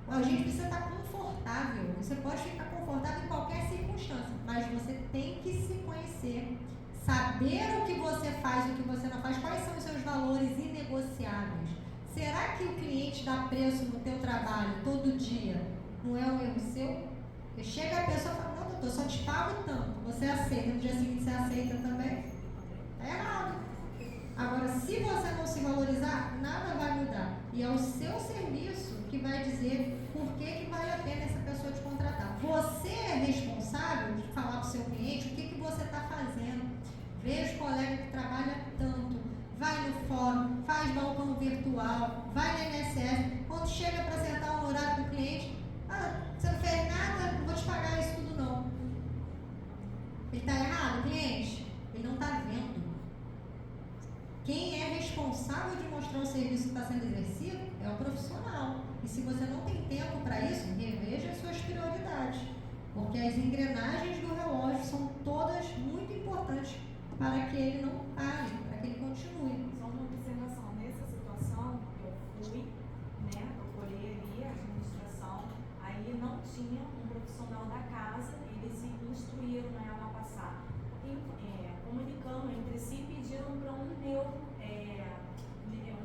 a gente precisa estar confortável, você pode ficar confortável em qualquer circunstância, mas você tem que se conhecer. Saber o que você faz e o que você não faz, quais são os seus valores inegociáveis. Será que o cliente dá preço no teu trabalho todo dia? Não é um erro seu? Porque chega a pessoa e fala, não doutor, só te pago tanto. Você aceita, no dia seguinte você aceita também? Tá errado. se você não se valorizar, nada vai mudar. E é o seu serviço que vai dizer por que vale a pena essa pessoa te contratar. Você é responsável de falar para o seu cliente o que você está fazendo. Veja o colega que trabalha tanto, vai no fórum, faz balcão virtual, vai na INSS, quando chega para sentar um horário com o cliente, você não fez nada, não vou te pagar isso tudo não. Ele está errado, cliente? Ele não está vendo. Quem é responsável de mostrar o serviço que está sendo exercido é o profissional. E se você não tem tempo para isso, reveja as suas prioridades. Porque as engrenagens do relógio são todas muito importantes para que ele não pare, para que ele continue. Só uma observação, nessa situação eu fui, né, eu olhei ali a administração, aí não tinha um profissional da casa, eles se instruíram ela a passar, comunicando entre si, pediram para um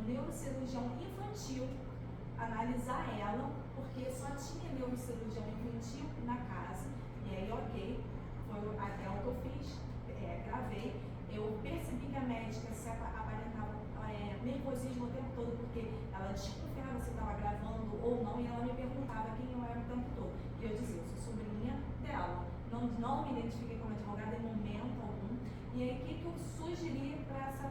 neurocirurgião infantil analisar ela, porque só tinha neurocirurgião infantil na casa, e aí ok, foi até o que eu fiz, gravei, eu percebi que a médica se aparentava nervosismo o tempo todo, porque ela desconfiava se estava gravando ou não, e ela me perguntava quem eu era o tempo todo. E eu dizia, eu sou sobrinha dela. Não me identifiquei como advogada em momento algum. E aí, o que eu sugeri para essa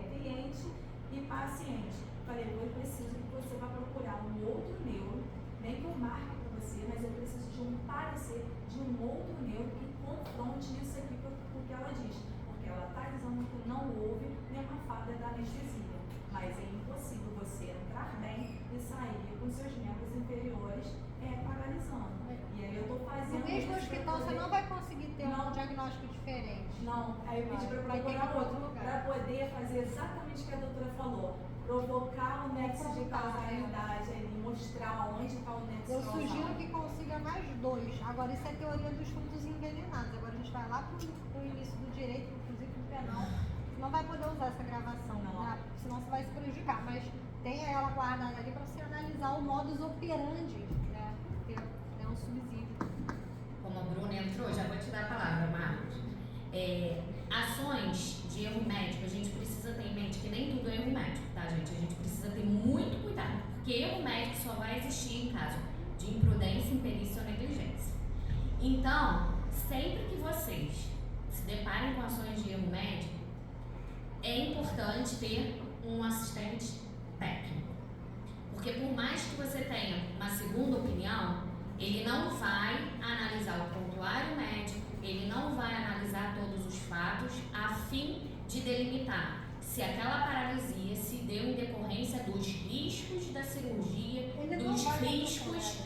cliente e paciente? Falei, eu preciso que você vá procurar um outro neuro, nem que eu marque para você, mas eu preciso de um parecer de um outro neuro que confronte isso aqui com o que ela diz. Porque ela está dizendo que não houve nenhuma falha da anestesia. Mas é impossível você entrar bem e sair com seus membros inferiores paralisando. E aí eu estou fazendo. No mesmo hospital você não vai conseguir ter um diagnóstico diferente. Não, aí eu pedi para procurar outro, para poder fazer exatamente o que a doutora falou. Provocar o nexo de causalidade ali, mostrar onde está o nexo Eu causal. sugiro que consiga mais 2. Agora, isso é teoria dos fundos envenenados. Agora a gente vai lá para o início do direito, inclusive do penal. Você não vai poder usar essa gravação, né? Senão você vai se prejudicar. Mas tenha ela guardada ali para você analisar o modus operandi, né? Porque é um subsídio. Como a Bruna entrou, já vou te dar a palavra, Marcos. Ações de erro médico, a gente precisa ter em mente que nem tudo é erro médico, tá, gente? A gente precisa ter muito cuidado, porque erro médico só vai existir em caso de imprudência, imperícia ou negligência. Então, sempre que vocês se deparem com ações de erro médico, é importante ter um assistente técnico. Porque por mais que você tenha uma segunda opinião, ele não vai analisar o prontuário médico, ele não vai analisar todos os fatos a fim de delimitar se aquela paralisia se deu em decorrência dos riscos da cirurgia, dos riscos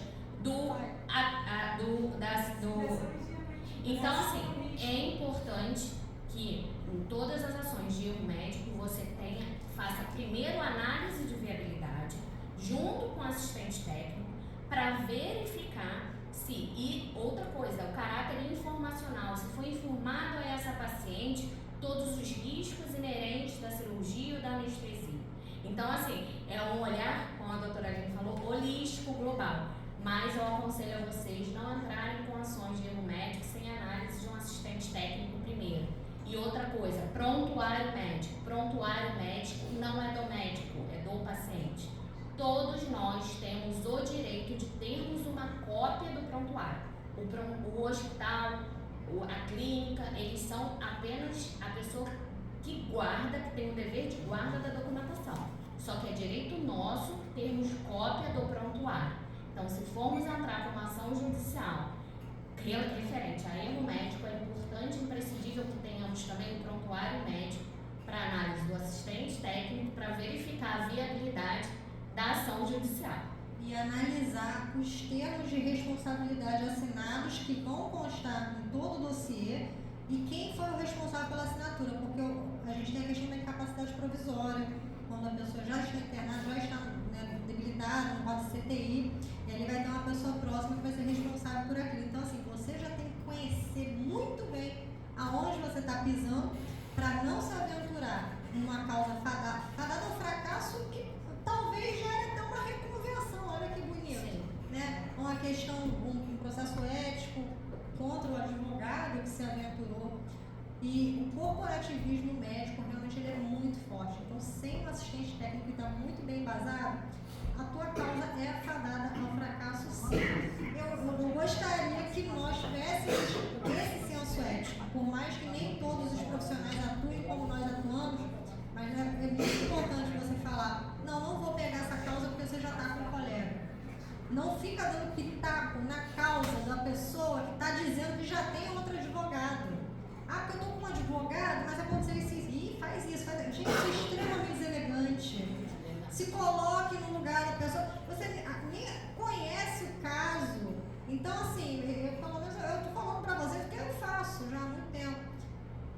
Então, assim, é importante que em todas as ações de erro médico você faça primeiro análise de viabilidade junto com o assistente técnico para verificar e outra coisa, o caráter informacional, se foi informado a essa paciente todos os riscos inerentes da cirurgia ou da anestesia. Então, assim, é um olhar, como a doutora Aline falou, holístico, global. Mas eu aconselho a vocês não entrarem com ações de erro médico sem análise de um assistente técnico primeiro. E outra coisa, prontuário médico. Prontuário médico não é do médico, é do paciente. Todos nós temos o direito de termos uma cópia do prontuário. O hospital, a clínica, eles são apenas a pessoa que guarda, que tem o dever de guarda da documentação. Só que é direito nosso termos cópia do prontuário. Então, se formos entrar com uma ação judicial referente a erro médico, é importante e imprescindível que tenhamos também o prontuário médico para análise do assistente técnico para verificar a viabilidade da ação judicial. E analisar os termos de responsabilidade assinados que vão constar em todo o dossiê e quem foi o responsável pela assinatura, porque a gente tem a questão da incapacidade provisória, quando a pessoa já está internada, já está debilitada, não pode CTI, e ali vai ter uma pessoa próxima que vai ser responsável por aquilo. Então, assim, você já tem que conhecer muito bem aonde você está pisando para não se aventurar numa causa fadada ao fracasso que talvez gere até uma reconversão, olha que bonito, né? Uma questão, um processo ético contra o advogado que se aventurou. E o corporativismo médico realmente ele é muito a tua causa é fadada ao fracasso, sim. Eu gostaria que nós tivéssemos esse senso ético, por mais que nem todos os profissionais atuem como nós atuamos, mas é muito importante você falar, não vou pegar essa causa porque você já está com um colega. Não fica dando pitaco na causa da pessoa que está dizendo que já tem outro advogado. Porque eu estou com um advogado, mas aconteceu isso. Ih, faz isso. Gente, isso é extremamente deselegante. Se coloque no lugar da pessoa. Você nem conhece o caso. Então, assim, eu estou falando para vocês porque eu faço já há muito tempo.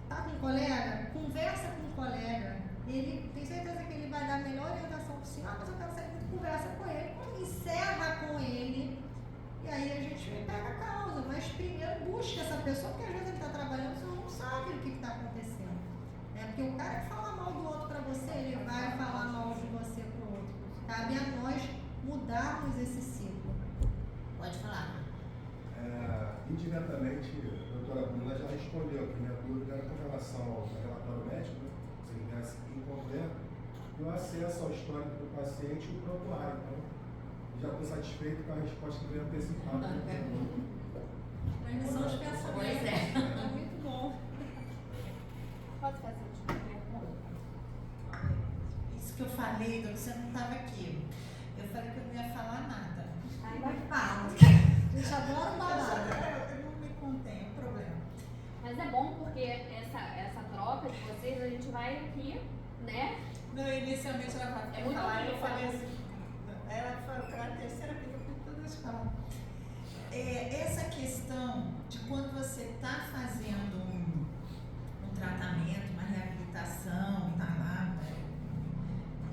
Tá com um colega? Conversa com o colega. Ele tem certeza que ele vai dar a melhor orientação possível. Mas eu quero saber que conversa com ele. Encerra com ele. E aí a gente pega a causa. Mas primeiro busca essa pessoa, porque às vezes ele está trabalhando, você não sabe o que está acontecendo. Porque o cara que fala mal do outro para você, ele vai falar mal de você para o outro. Cabe a nós mudarmos esse ciclo. Pode falar. Indiretamente, a doutora Bruna já respondeu que minha dúvida era com relação ao relatório médico, né? Se ele viesse incompleto, e o acesso ao histórico do paciente e o prontuário. Então, já estou satisfeito com a resposta que veio antecipada. Mas não são os pensamentos. Pois é. É muito bom. Posso fazer uma pergunta? Isso que eu falei, você não estava aqui. Eu falei que eu não ia falar nada. Aí vai fala. A gente adora um babado. Eu não me contenho, é problema. Mas é bom porque essa troca de vocês, a gente vai aqui, né? Não, inicialmente ela vai É muito falar, eu bom. falei assim, ela falou para a terceira vez, eu fui todas falar. Essa questão de quando você está fazendo um tratamento, uma reabilitação, tá lá, né?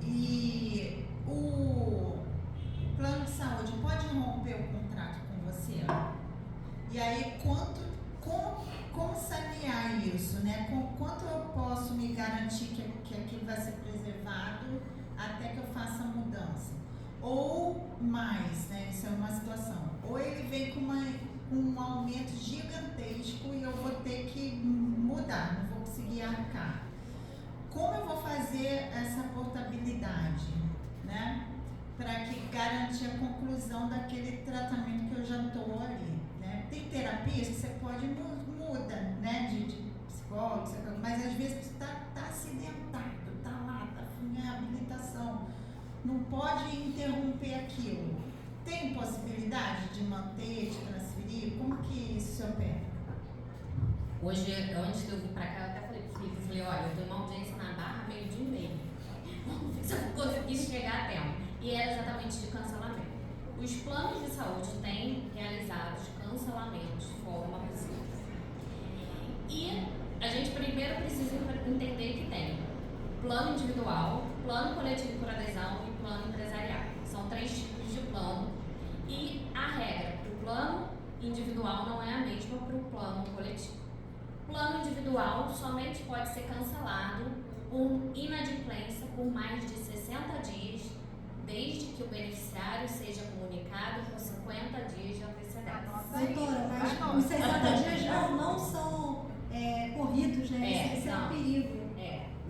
E o plano de saúde pode romper o contrato com você? E aí, como sanear isso, né? Quanto eu posso me garantir que aquilo vai ser preservado até que eu faça a mudança? Ou mais, né? Isso é uma situação. Ou ele vem com um aumento gigantesco e eu vou ter que mudar, não vou conseguir arcar. Como eu vou fazer essa portabilidade, né? Para que garantir a conclusão daquele tratamento que eu já estou ali, né? Tem terapias que você pode muda, né? De psicólogo, mas às vezes você está acidentado, está lá, está em reabilitação. Não pode interromper aquilo. Tem possibilidade de manter, de transferir? Como que isso se opera? Hoje, antes de eu vir pra cá, eu até falei pro Felipe, olha, eu tenho uma audiência na Barra, 12:30. Vamos ver se eu consegui chegar a tempo. E é exatamente de cancelamento. Os planos de saúde têm realizado cancelamentos de forma possível. E a gente primeiro precisa entender que tem plano individual, plano coletivo por adesão e plano empresarial. São 3 tipos de plano e a regra para o plano individual não é a mesma para o plano coletivo. Plano individual somente pode ser cancelado por inadimplência por mais de 60 dias, desde que o beneficiário seja comunicado com 50 dias de antecedência. Doutora, mas os 60 dias não são corridos, né? Esse é um perigo.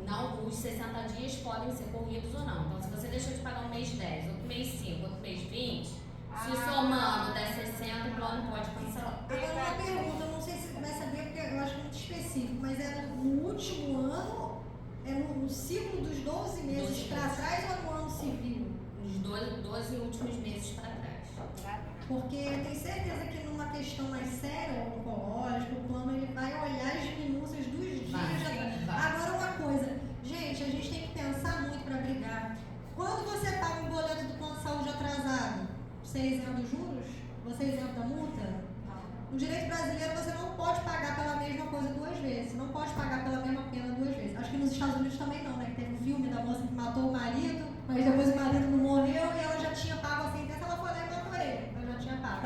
Não, os 60 dias podem ser corridos ou não. Então, se você deixou de pagar um mês 10, outro mês 5, outro mês 20, se somando der 60, o plano pode cancelar. Agora, uma pergunta, eu não sei se você vai saber, porque eu acho muito específico, mas é no último ano, é no ciclo dos 12 meses para trás ou no ano civil? Os 12 últimos meses para trás. Porque eu tenho certeza que numa questão mais séria, oncológica, o plano ele vai olhar as minúcias dos dias. Agora uma coisa, gente, a gente tem que pensar muito para brigar. Quando você paga um boleto do plano de saúde atrasado, você é isento dos juros? Você é isento da multa? No direito brasileiro você não pode pagar pela mesma coisa 2 vezes, não pode pagar pela mesma pena 2 vezes. Acho que nos Estados Unidos também não, né? Que teve um filme da moça que matou o marido, mas depois o marido não morreu e ela já tinha pago a sentença, ela foi lá e matou ele. Ela já tinha pago.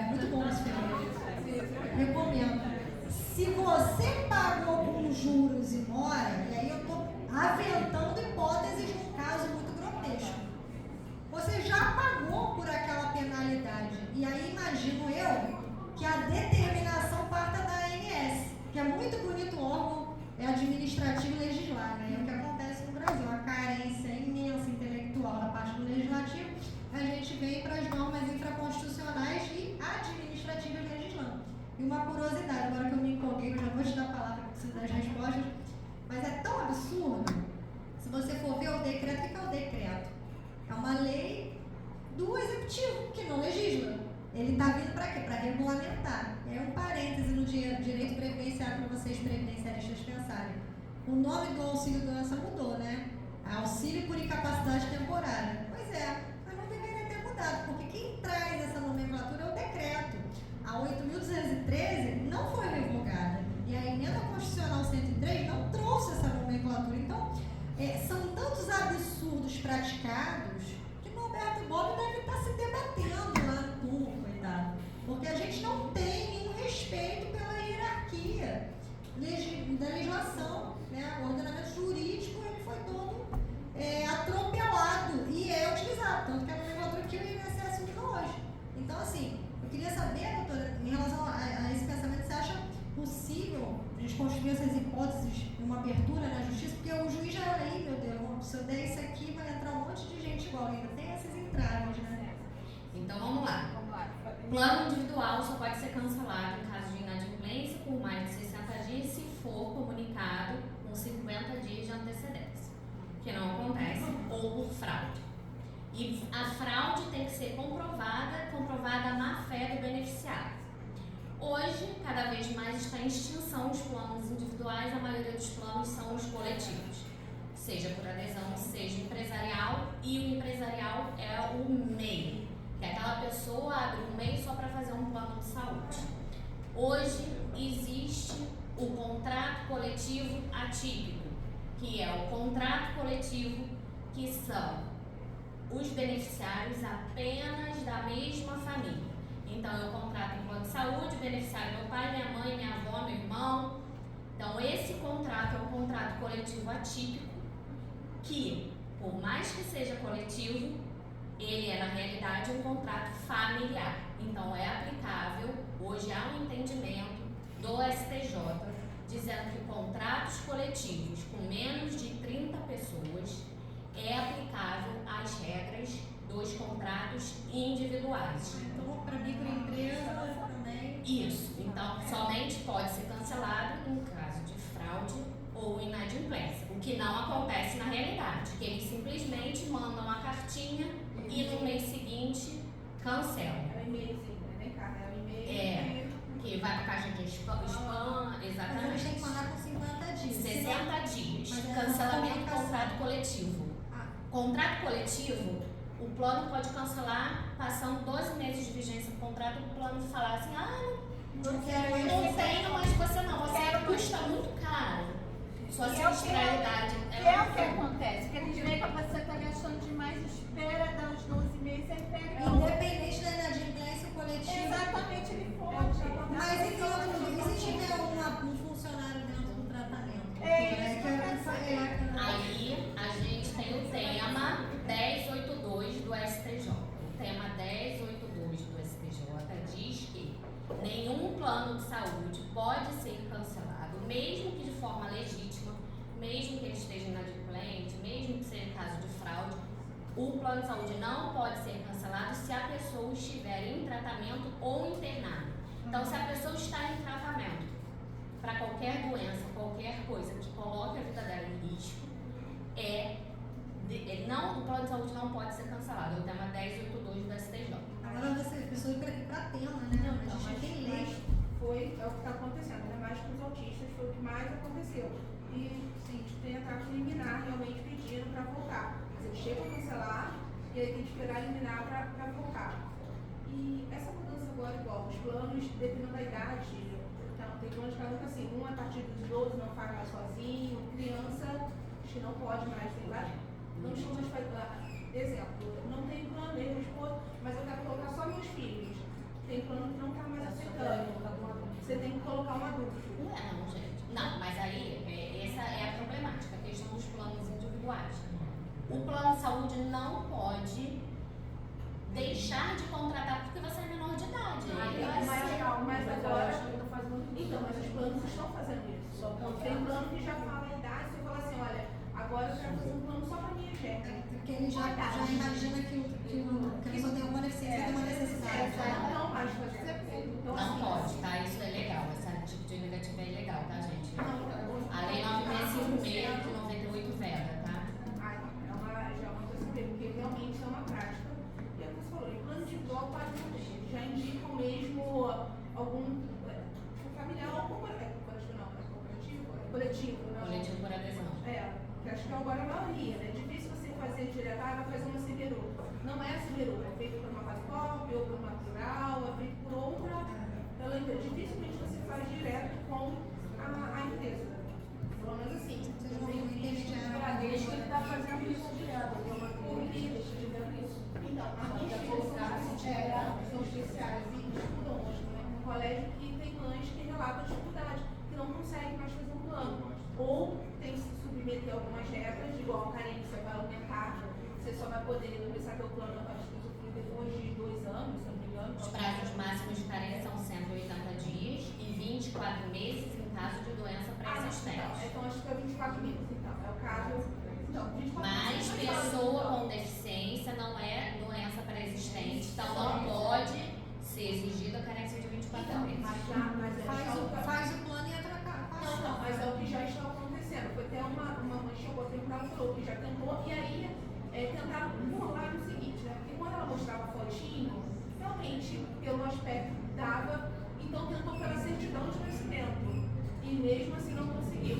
Muito bom esse filme. Recomendo. Se você pagou com juros e mora, e aí eu estou aventando hipóteses num caso muito grotesco, você já pagou por aquela penalidade. E aí imagino eu que a determinação parta da ANS, que é muito bonito o órgão administrativo legislar, né? E uma curiosidade, agora que eu me empolguei, eu já vou te dar a palavra que preciso das respostas, mas é tão absurdo, se você for ver o decreto, o que é o decreto? É uma lei do executivo, que não legisla. Ele está vindo para quê? Para regulamentar. É um parêntese no direito previdenciário para vocês previdenciaristas pensarem. O nome do auxílio-doença mudou, né? Auxílio por incapacidade temporária. Pois é, mas não deveria ter mudado, porque quem traz essa nomenclatura é o decreto. A 8.213 não foi revogada. E a emenda constitucional 103 não trouxe essa nomenclatura. Então, são tantos absurdos praticados que o Norberto Bobbio deve estar se debatendo lá no túmulo, coitado. Porque a gente não tem nenhum respeito pela hierarquia da legislação, né? O ordenamento jurídico ele foi todo atropelado e é utilizado, tanto que a nomenclatura que o INSS usa hoje. Então, assim, eu queria saber, doutora, em relação a esse pensamento, você acha possível a gente construir essas hipóteses de uma abertura na justiça? Porque o juiz já aí, meu Deus, se eu der isso aqui, vai entrar um monte de gente igual, ainda tem essas entradas, né? Então vamos lá. Plano individual só pode ser cancelado em caso de inadimplência por mais de 60 dias se for comunicado com 50 dias de antecedência, que não acontece, ou por fraude. E a fraude tem que ser comprovada a má-fé do beneficiário. Hoje, cada vez mais está em extinção os planos individuais, a maioria dos planos são os coletivos, seja por adesão, seja empresarial, e o empresarial é o MEI, que aquela pessoa abre um MEI só para fazer um plano de saúde. Hoje existe o contrato coletivo atípico, que é o contrato coletivo que são os beneficiários apenas da mesma família. Então, eu contrato um plano de saúde, beneficiário meu pai, minha mãe, minha avó, meu irmão. Então, esse contrato é um contrato coletivo atípico que, por mais que seja coletivo, ele é, na realidade, um contrato familiar. Então, é aplicável, hoje há um entendimento do STJ, dizendo que contratos coletivos com menos de 30 pessoas é aplicável às regras dos contratos individuais. Então, para microempresa também. Isso. Então, somente pode ser cancelado em caso de fraude ou inadimplência, o que não acontece na realidade, que eles simplesmente mandam uma cartinha e no mês seguinte cancelam. É um e-mailzinho, né? Nem carta, é um e-mail. Que vai para a caixa de spam, exatamente. Mas a gente tem que mandar com 50 dias. 60 dias. Mas Cancelamento do contrato coletivo. Contrato coletivo, o plano pode cancelar passando 12 meses de vigência do contrato, o plano falar assim, não tenho mais você não, você custa muito caro. Sua sinistralidade é o que acontece, porque eles veem que você está gastando demais, espera dar os 12 meses e pega. Independente da inadimplência coletivo. Exatamente, ele pode. Mas e se tiver um funcionário dentro do tratamento? Aí a gente tem o tema 1082 do STJ. O tema 1082 do STJ diz que nenhum plano de saúde pode ser cancelado, mesmo que de forma legítima, mesmo que ele esteja inadimplente, mesmo que seja caso de fraude. O plano de saúde não pode ser cancelado se a pessoa estiver em tratamento ou internada. Então, se a pessoa está em tratamento para qualquer doença, qualquer coisa que coloque a vida dela em risco, o plano de saúde não pode ser cancelado. É o tema 1082 do STJ. Agora você pessoa ir para tema, né? Não, a gente tem lei. É o que está acontecendo, ainda mais com os autistas, foi o que mais aconteceu. E sim, tem atraso liminar realmente pedindo para voltar. Mas eles chegam a cancelar e aí tem que esperar liminar para voltar. E essa mudança agora, igual, os planos, dependendo da idade, então, tem planos que falam que assim, a partir dos 12 não faz mais sozinho, criança, acho que não pode mais, tem vários. Não estou mais fazendo. Exemplo, não tem plano, eu esposo, mas eu quero colocar só meus filhos. Tem plano que não está mais aceitando. Você tem que colocar um adulto. Não, gente. Não, mas aí, essa é a problemática, a questão dos planos individuais. O plano de saúde não pode deixar de contratar porque você é menor de idade. Mas agora, então, mas os planos estão fazendo isso. Tem plano que já fala a idade, você fala assim, olha, agora eu quero fazer um plano só para minha gente. Porque ele já imagina que a pessoa tem uma deficiência, tem uma necessidade. Não mais fazer. perfeito. Então, Não assim, pode, tá? Isso é legal. Esse tipo de negativa é legal, tá, gente? A lei 9656 de 98 veda, tá? Já é uma coisa mesmo, porque realmente é uma prática. E é o que você falou, em plano individual quase não tem. Eles já indicam mesmo algum familiar ou coletivo, não? Coletivo por adesão. Que acho que agora é a maioria, né? É difícil você fazer direto, vai fazer uma CBRU. Não é a CBRU, é feito por uma Pascop ou por uma Plural, é feito por outra. Pela empresa. Dificilmente você faz direto com a empresa. Pelo menos assim. Vocês vão intermediar. Desde que ele está fazendo isso direto, eu estou isso. Então, aqui são especiais e estudam hoje, né? Um colégio que tem mães que relatam dificuldade, que não conseguem mais fazer um plano. Ou tem que se submeter a algumas regras, igual a carência vai aumentar, você só vai poder começar teu plano a partir do filho depois de 2 anos, se não me engano. Os prazos máximos de carência são 180 dias e 24 meses em caso de doença pré-existente. Então acho que é 24 meses, então. É o caso. Então, 24 Mas meses. pessoa com deficiência não é doença pré-existente, então não pode ser exigida a carência de 24 meses. Faz o plano e entra cá. Não, mas é o que já está acontecendo. Foi até uma mãe chegou a tentar, falou que já tentou, e aí tentaram burlar no seguinte, né? Porque quando ela mostrava fotinho, realmente, pelo aspecto dava, então tentou pela certidão de nascimento. E mesmo assim não conseguiu,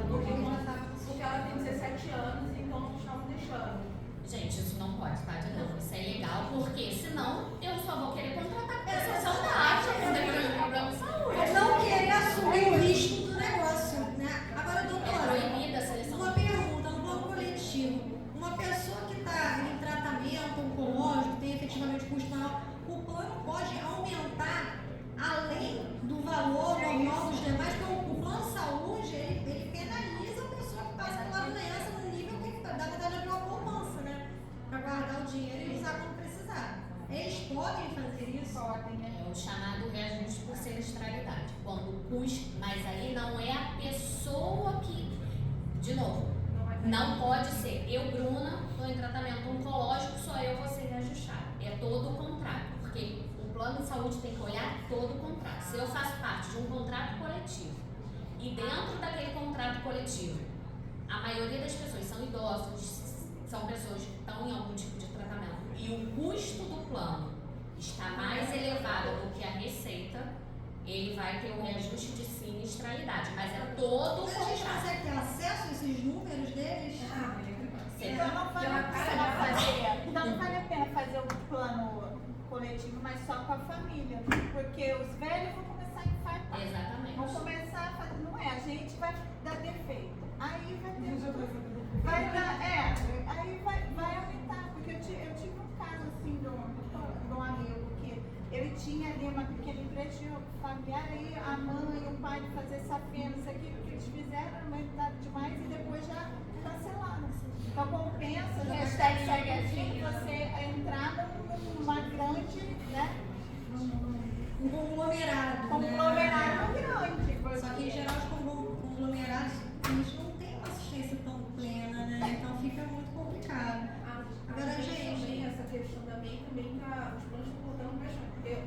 porque ela tem 17 anos, então não estavam deixando. Gente, isso não pode, tá? De novo, isso é legal, porque senão eu só vou querer contratar pessoas saudáveis, não tem problema de saúde. É não querer assumir o risco do negócio, né? Agora, doutora, É proibida a seleção. uma pergunta, no plano coletivo. Uma pessoa que está em tratamento oncológico, tem efetivamente custo maior, o plano pode aumentar além do valor normal dos demais, porque o plano de saúde, ele penaliza a pessoa que passa pela doença no nível que dá vontade de abrir uma poupança, né? Para guardar o dinheiro e usar quando precisar. Eles podem fazer isso? É o chamado reajuste por sinistralidade. Quando o custo, mas aí não é a pessoa que, de novo, não pode ser eu, Bruna, estou em tratamento oncológico, só eu vou ser reajustado. É todo o contrato, porque o plano de saúde tem que olhar todo o contrato. Se eu faço parte de um contrato coletivo e dentro daquele contrato coletivo, a maioria das pessoas são idosos, são pessoas que estão em algum tipo de tratamento e o custo do plano está mais elevado do que a receita, ele vai ter um reajuste de sinistralidade, mas é todo o Mas a gente contrato. consegue ter acesso a esses números deles? Então não vale a pena fazer um plano coletivo, mas só com a família, porque os velhos vão começar a infartar. Exatamente. Vão começar a fazer, não é, a gente vai dar defeito. Aí vai ter. Vai dar, aí vai aumentar, porque eu tive um caso assim de um amigo que ele tinha ali uma pequena empresa familiar, aí a mãe e o pai de fazer safena, isso aqui, o que eles fizeram, aumentaram demais e depois já cancelaram. Então compensa, hashtag segue assim, você entrar numa grande, né? Um conglomerado. Conglomerado grande. Só que em geral os conglomerados eles não têm uma assistência tão plena, né? Então fica muito complicado. Agora, gente. Essa questão da MEI também os planos estão voltando bastante, porque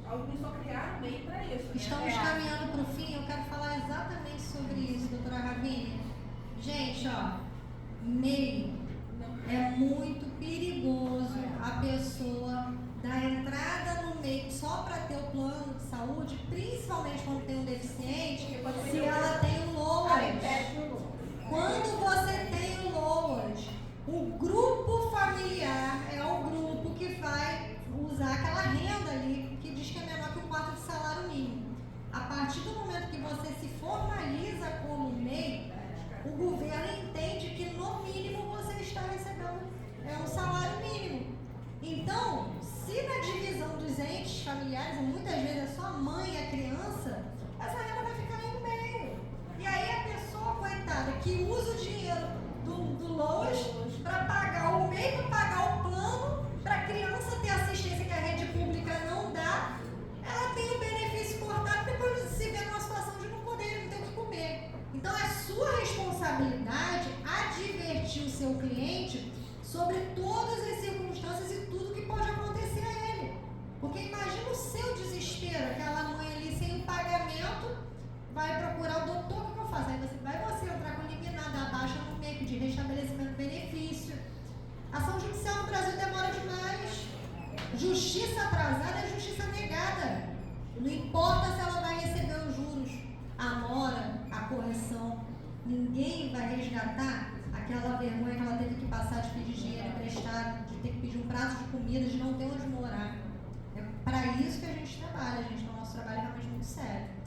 alguns só criaram MEI para isso. Né? Estamos caminhando para o fim, eu quero falar exatamente sobre isso, doutora Ravine. Gente, ó, MEI é muito perigoso a pessoa dar entrada no MEI só para ter o plano de saúde, principalmente quando tem um deficiente, se ela tem o LOAS. Quando você tem o LOAS, o grupo familiar é o grupo que vai usar aquela renda ali que diz que é menor que o quarto de salário mínimo. A partir do momento que você se formaliza como MEI, o governo entende que no mínimo você está recebendo um salário mínimo. Então, se na divisão dos entes familiares, muitas vezes é só a mãe e a criança, essa renda vai ficar ali no meio. E aí a pessoa, coitada, que usa o dinheiro do LOAS para pagar o MEI, para pagar o plano, para a criança ter assistência que a rede pública não dá, ela tem o benefício cortado e depois se vê numa situação de não poder, não ter o que comer. Então é sua responsabilidade advertir o seu cliente sobre todas as circunstâncias e tudo que pode acontecer a ele. Porque imagina o seu desespero, vai procurar o doutor, o que eu faço? Aí você entrar com liminar da baixa no meio de restabelecimento do benefício. Ação judicial no Brasil demora demais. Justiça atrasada é justiça negada. Não importa se ela vai receber os juros, a mora, a correção. Ninguém vai resgatar aquela vergonha que ela teve que passar de pedir dinheiro emprestado, de ter que pedir um prato de comida, de não ter onde morar. É para isso que a gente trabalha, gente. O nosso trabalho é realmente muito sério.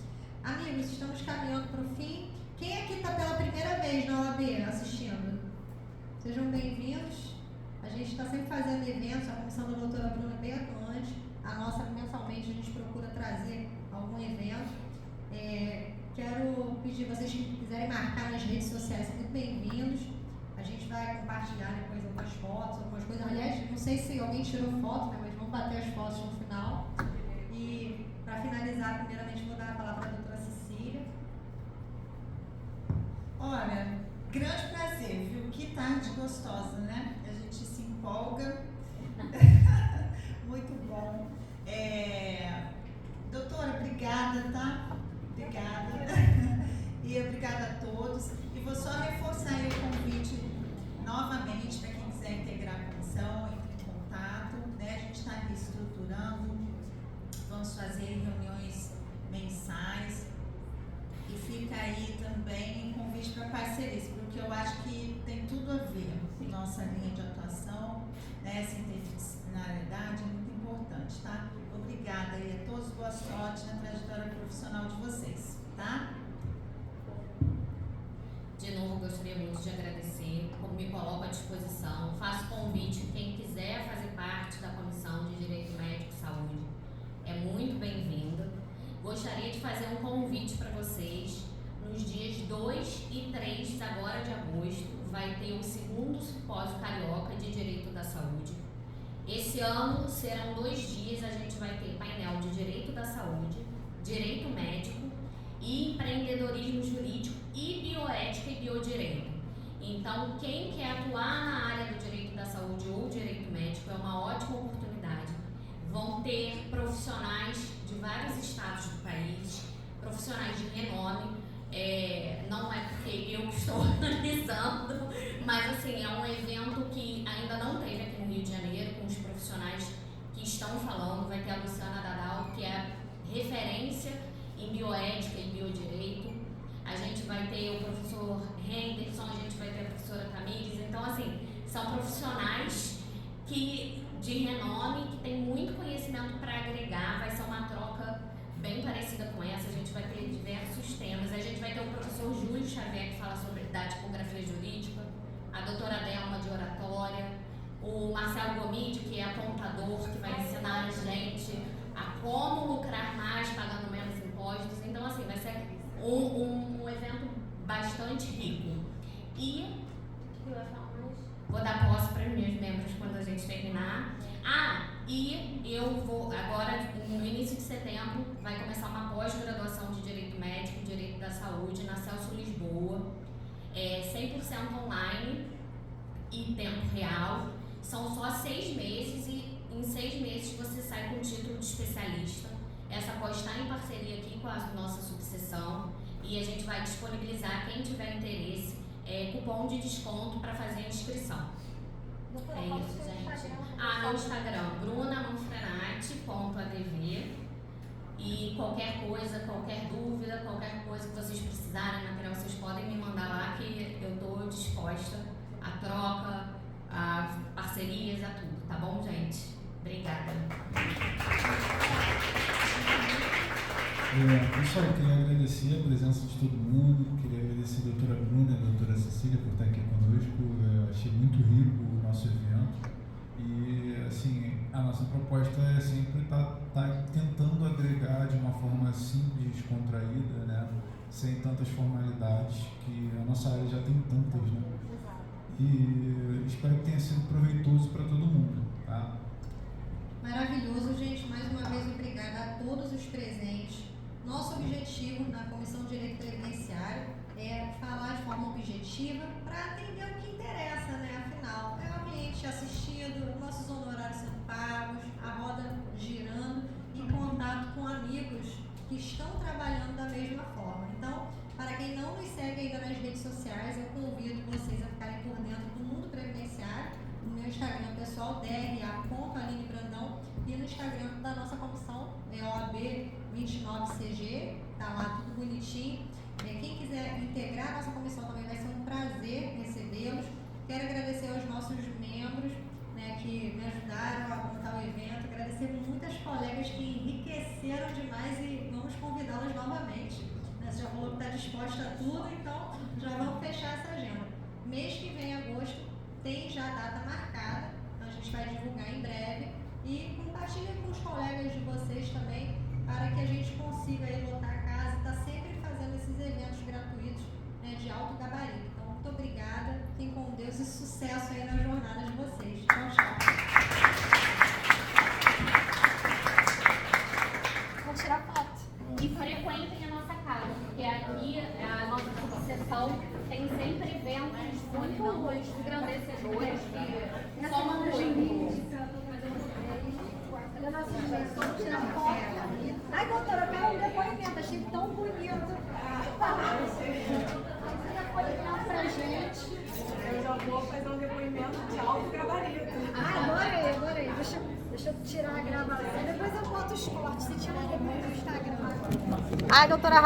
Amigos, estamos caminhando para o fim. Quem aqui está pela primeira vez na OAB assistindo? Sejam bem-vindos. A gente está sempre fazendo eventos, a comissão da doutora Bruna é bem atuante. A nossa, mensalmente, a gente procura trazer algum evento. Quero pedir vocês que quiserem marcar nas redes sociais, são muito bem-vindos. A gente vai compartilhar depois algumas fotos, algumas coisas. Aliás, não sei se alguém tirou foto, né, mas vamos bater as fotos no final. E, para finalizar, primeiramente, vou dar a palavra à doutora Cecília. Olha, grande prazer, viu? Que tarde gostosa, né? A gente se empolga. Muito bom. Doutora, obrigada, tá? Obrigada. E obrigada a todos. E vou só reforçar aí o convite novamente para quem quiser integrar a comissão, entre em contato, né? A gente está aqui estruturando, vamos fazer reuniões mensais. E fica aí também um convite para parcerias, porque eu acho que tem tudo a ver com nossa linha de atuação, né? Essa interdisciplinaridade é muito importante, tá? Obrigada aí a todos, boa sorte na trajetória profissional de vocês, tá? De novo, gostaria muito de agradecer, me coloco à disposição, faço convite, quem quiser fazer parte da Comissão de Direito Médico e Saúde, é muito bem-vinda. Gostaria de fazer um convite para vocês, nos dias 2 e 3 agora de agosto, vai ter o 2º Simpósio Carioca de Direito da Saúde. Esse ano serão 2 dias, a gente vai ter painel de Direito da Saúde, Direito Médico e Empreendedorismo Jurídico e Bioética e Biodireito. Então, quem quer atuar na área do Direito da Saúde ou Direito Médico é uma ótima oportunidade. Vão ter profissionais de vários estados do país, profissionais de renome, não é porque eu estou organizando, mas assim, é um evento que ainda não teve aqui no Rio de Janeiro, com os profissionais que estão falando. Vai ter a Luciana Dadal, que é referência em bioética e biodireito. A gente vai ter o professor Henderson, a gente vai ter a professora Tamires. Então, assim, são profissionais de renome, que tem muito conhecimento para agregar. Vai ser uma troca bem parecida com essa. A gente vai ter diversos temas. A gente vai ter o professor Júlio Xavier, que fala sobre da tipografia jurídica, a doutora Delma, de oratória, o Marcelo Gomide, que é apontador, que vai ensinar a gente a como lucrar mais pagando menos impostos. Então, assim, vai ser um evento bastante rico. E vou dar posse para os meus membros quando a gente terminar. E eu vou, agora, no início de setembro, vai começar uma pós-graduação de Direito Médico e Direito da Saúde na Celso Lisboa. 100% online e tempo real. São só 6 meses e em 6 meses você sai com o título de especialista. Essa pós está em parceria aqui com a nossa subseção e a gente vai disponibilizar, quem tiver interesse, cupom de desconto para fazer a inscrição. Doutora, Isso, gente. No Instagram, brunamanfrenati.adv. E qualquer coisa, qualquer dúvida, qualquer coisa que vocês precisarem, material, vocês podem me mandar lá, que eu estou disposta a troca, a parcerias, a tudo, tá bom, gente? Obrigada. Pessoal, eu queria agradecer a presença de todo mundo, queria agradecer a doutora Bruna e a doutora Cecília por estar aqui conosco. Eu achei muito rico o nosso evento e, assim, a nossa proposta é sempre estar tentando agregar de uma forma simples, descontraída, né? Sem tantas formalidades, que a nossa área já tem tantas, né? E espero que tenha sido proveitoso para todo mundo, tá? Maravilhoso, gente. Mais uma vez, obrigada a todos os presentes. Nosso objetivo na Comissão de Direito Previdenciário é falar de forma objetiva para atender o que interessa, né? Afinal, é o cliente assistido, nossos honorários sendo pagos, a roda girando, em contato com amigos que estão trabalhando da mesma forma. Então, Instagram pessoal, DRA.AlineBrandão, e no Instagram da nossa comissão, OAB 29CG, tá lá tudo bonitinho. Quem quiser integrar a nossa comissão também vai ser um prazer recebê-los. Quero agradecer aos nossos membros, né, que me ajudaram a montar o evento, agradecer muitas colegas que enriqueceram demais e vamos convidá-las novamente. Né? Você já falou que está disposta a tudo, então já vamos fechar essa agenda. Mês que vem, agosto, tem já a data marcada, então a gente vai divulgar em breve e compartilha com os colegas de vocês também para que a gente consiga aí lotar a casa e estar sempre fazendo esses eventos gratuitos, né, de alto gabarito. Então, muito obrigada, fiquem com Deus e sucesso aí na jornada de vocês. Tchau, tchau. Vamos tirar foto. E frequentem a nossa casa, porque aqui a nossa subseção tem sempre eventos muito engrandecedores que somam muito. Olha nossa gente, vamos tirar foto. Ai, doutora, eu quero um depoimento, achei tão bonito. Depoimento pra gente. Eu já vou fazer um depoimento de alto gabarito. Ah, adorei. Deixa eu tirar a gravação. Depois eu boto os cortes, se tiver depois no Instagram. Ai, doutora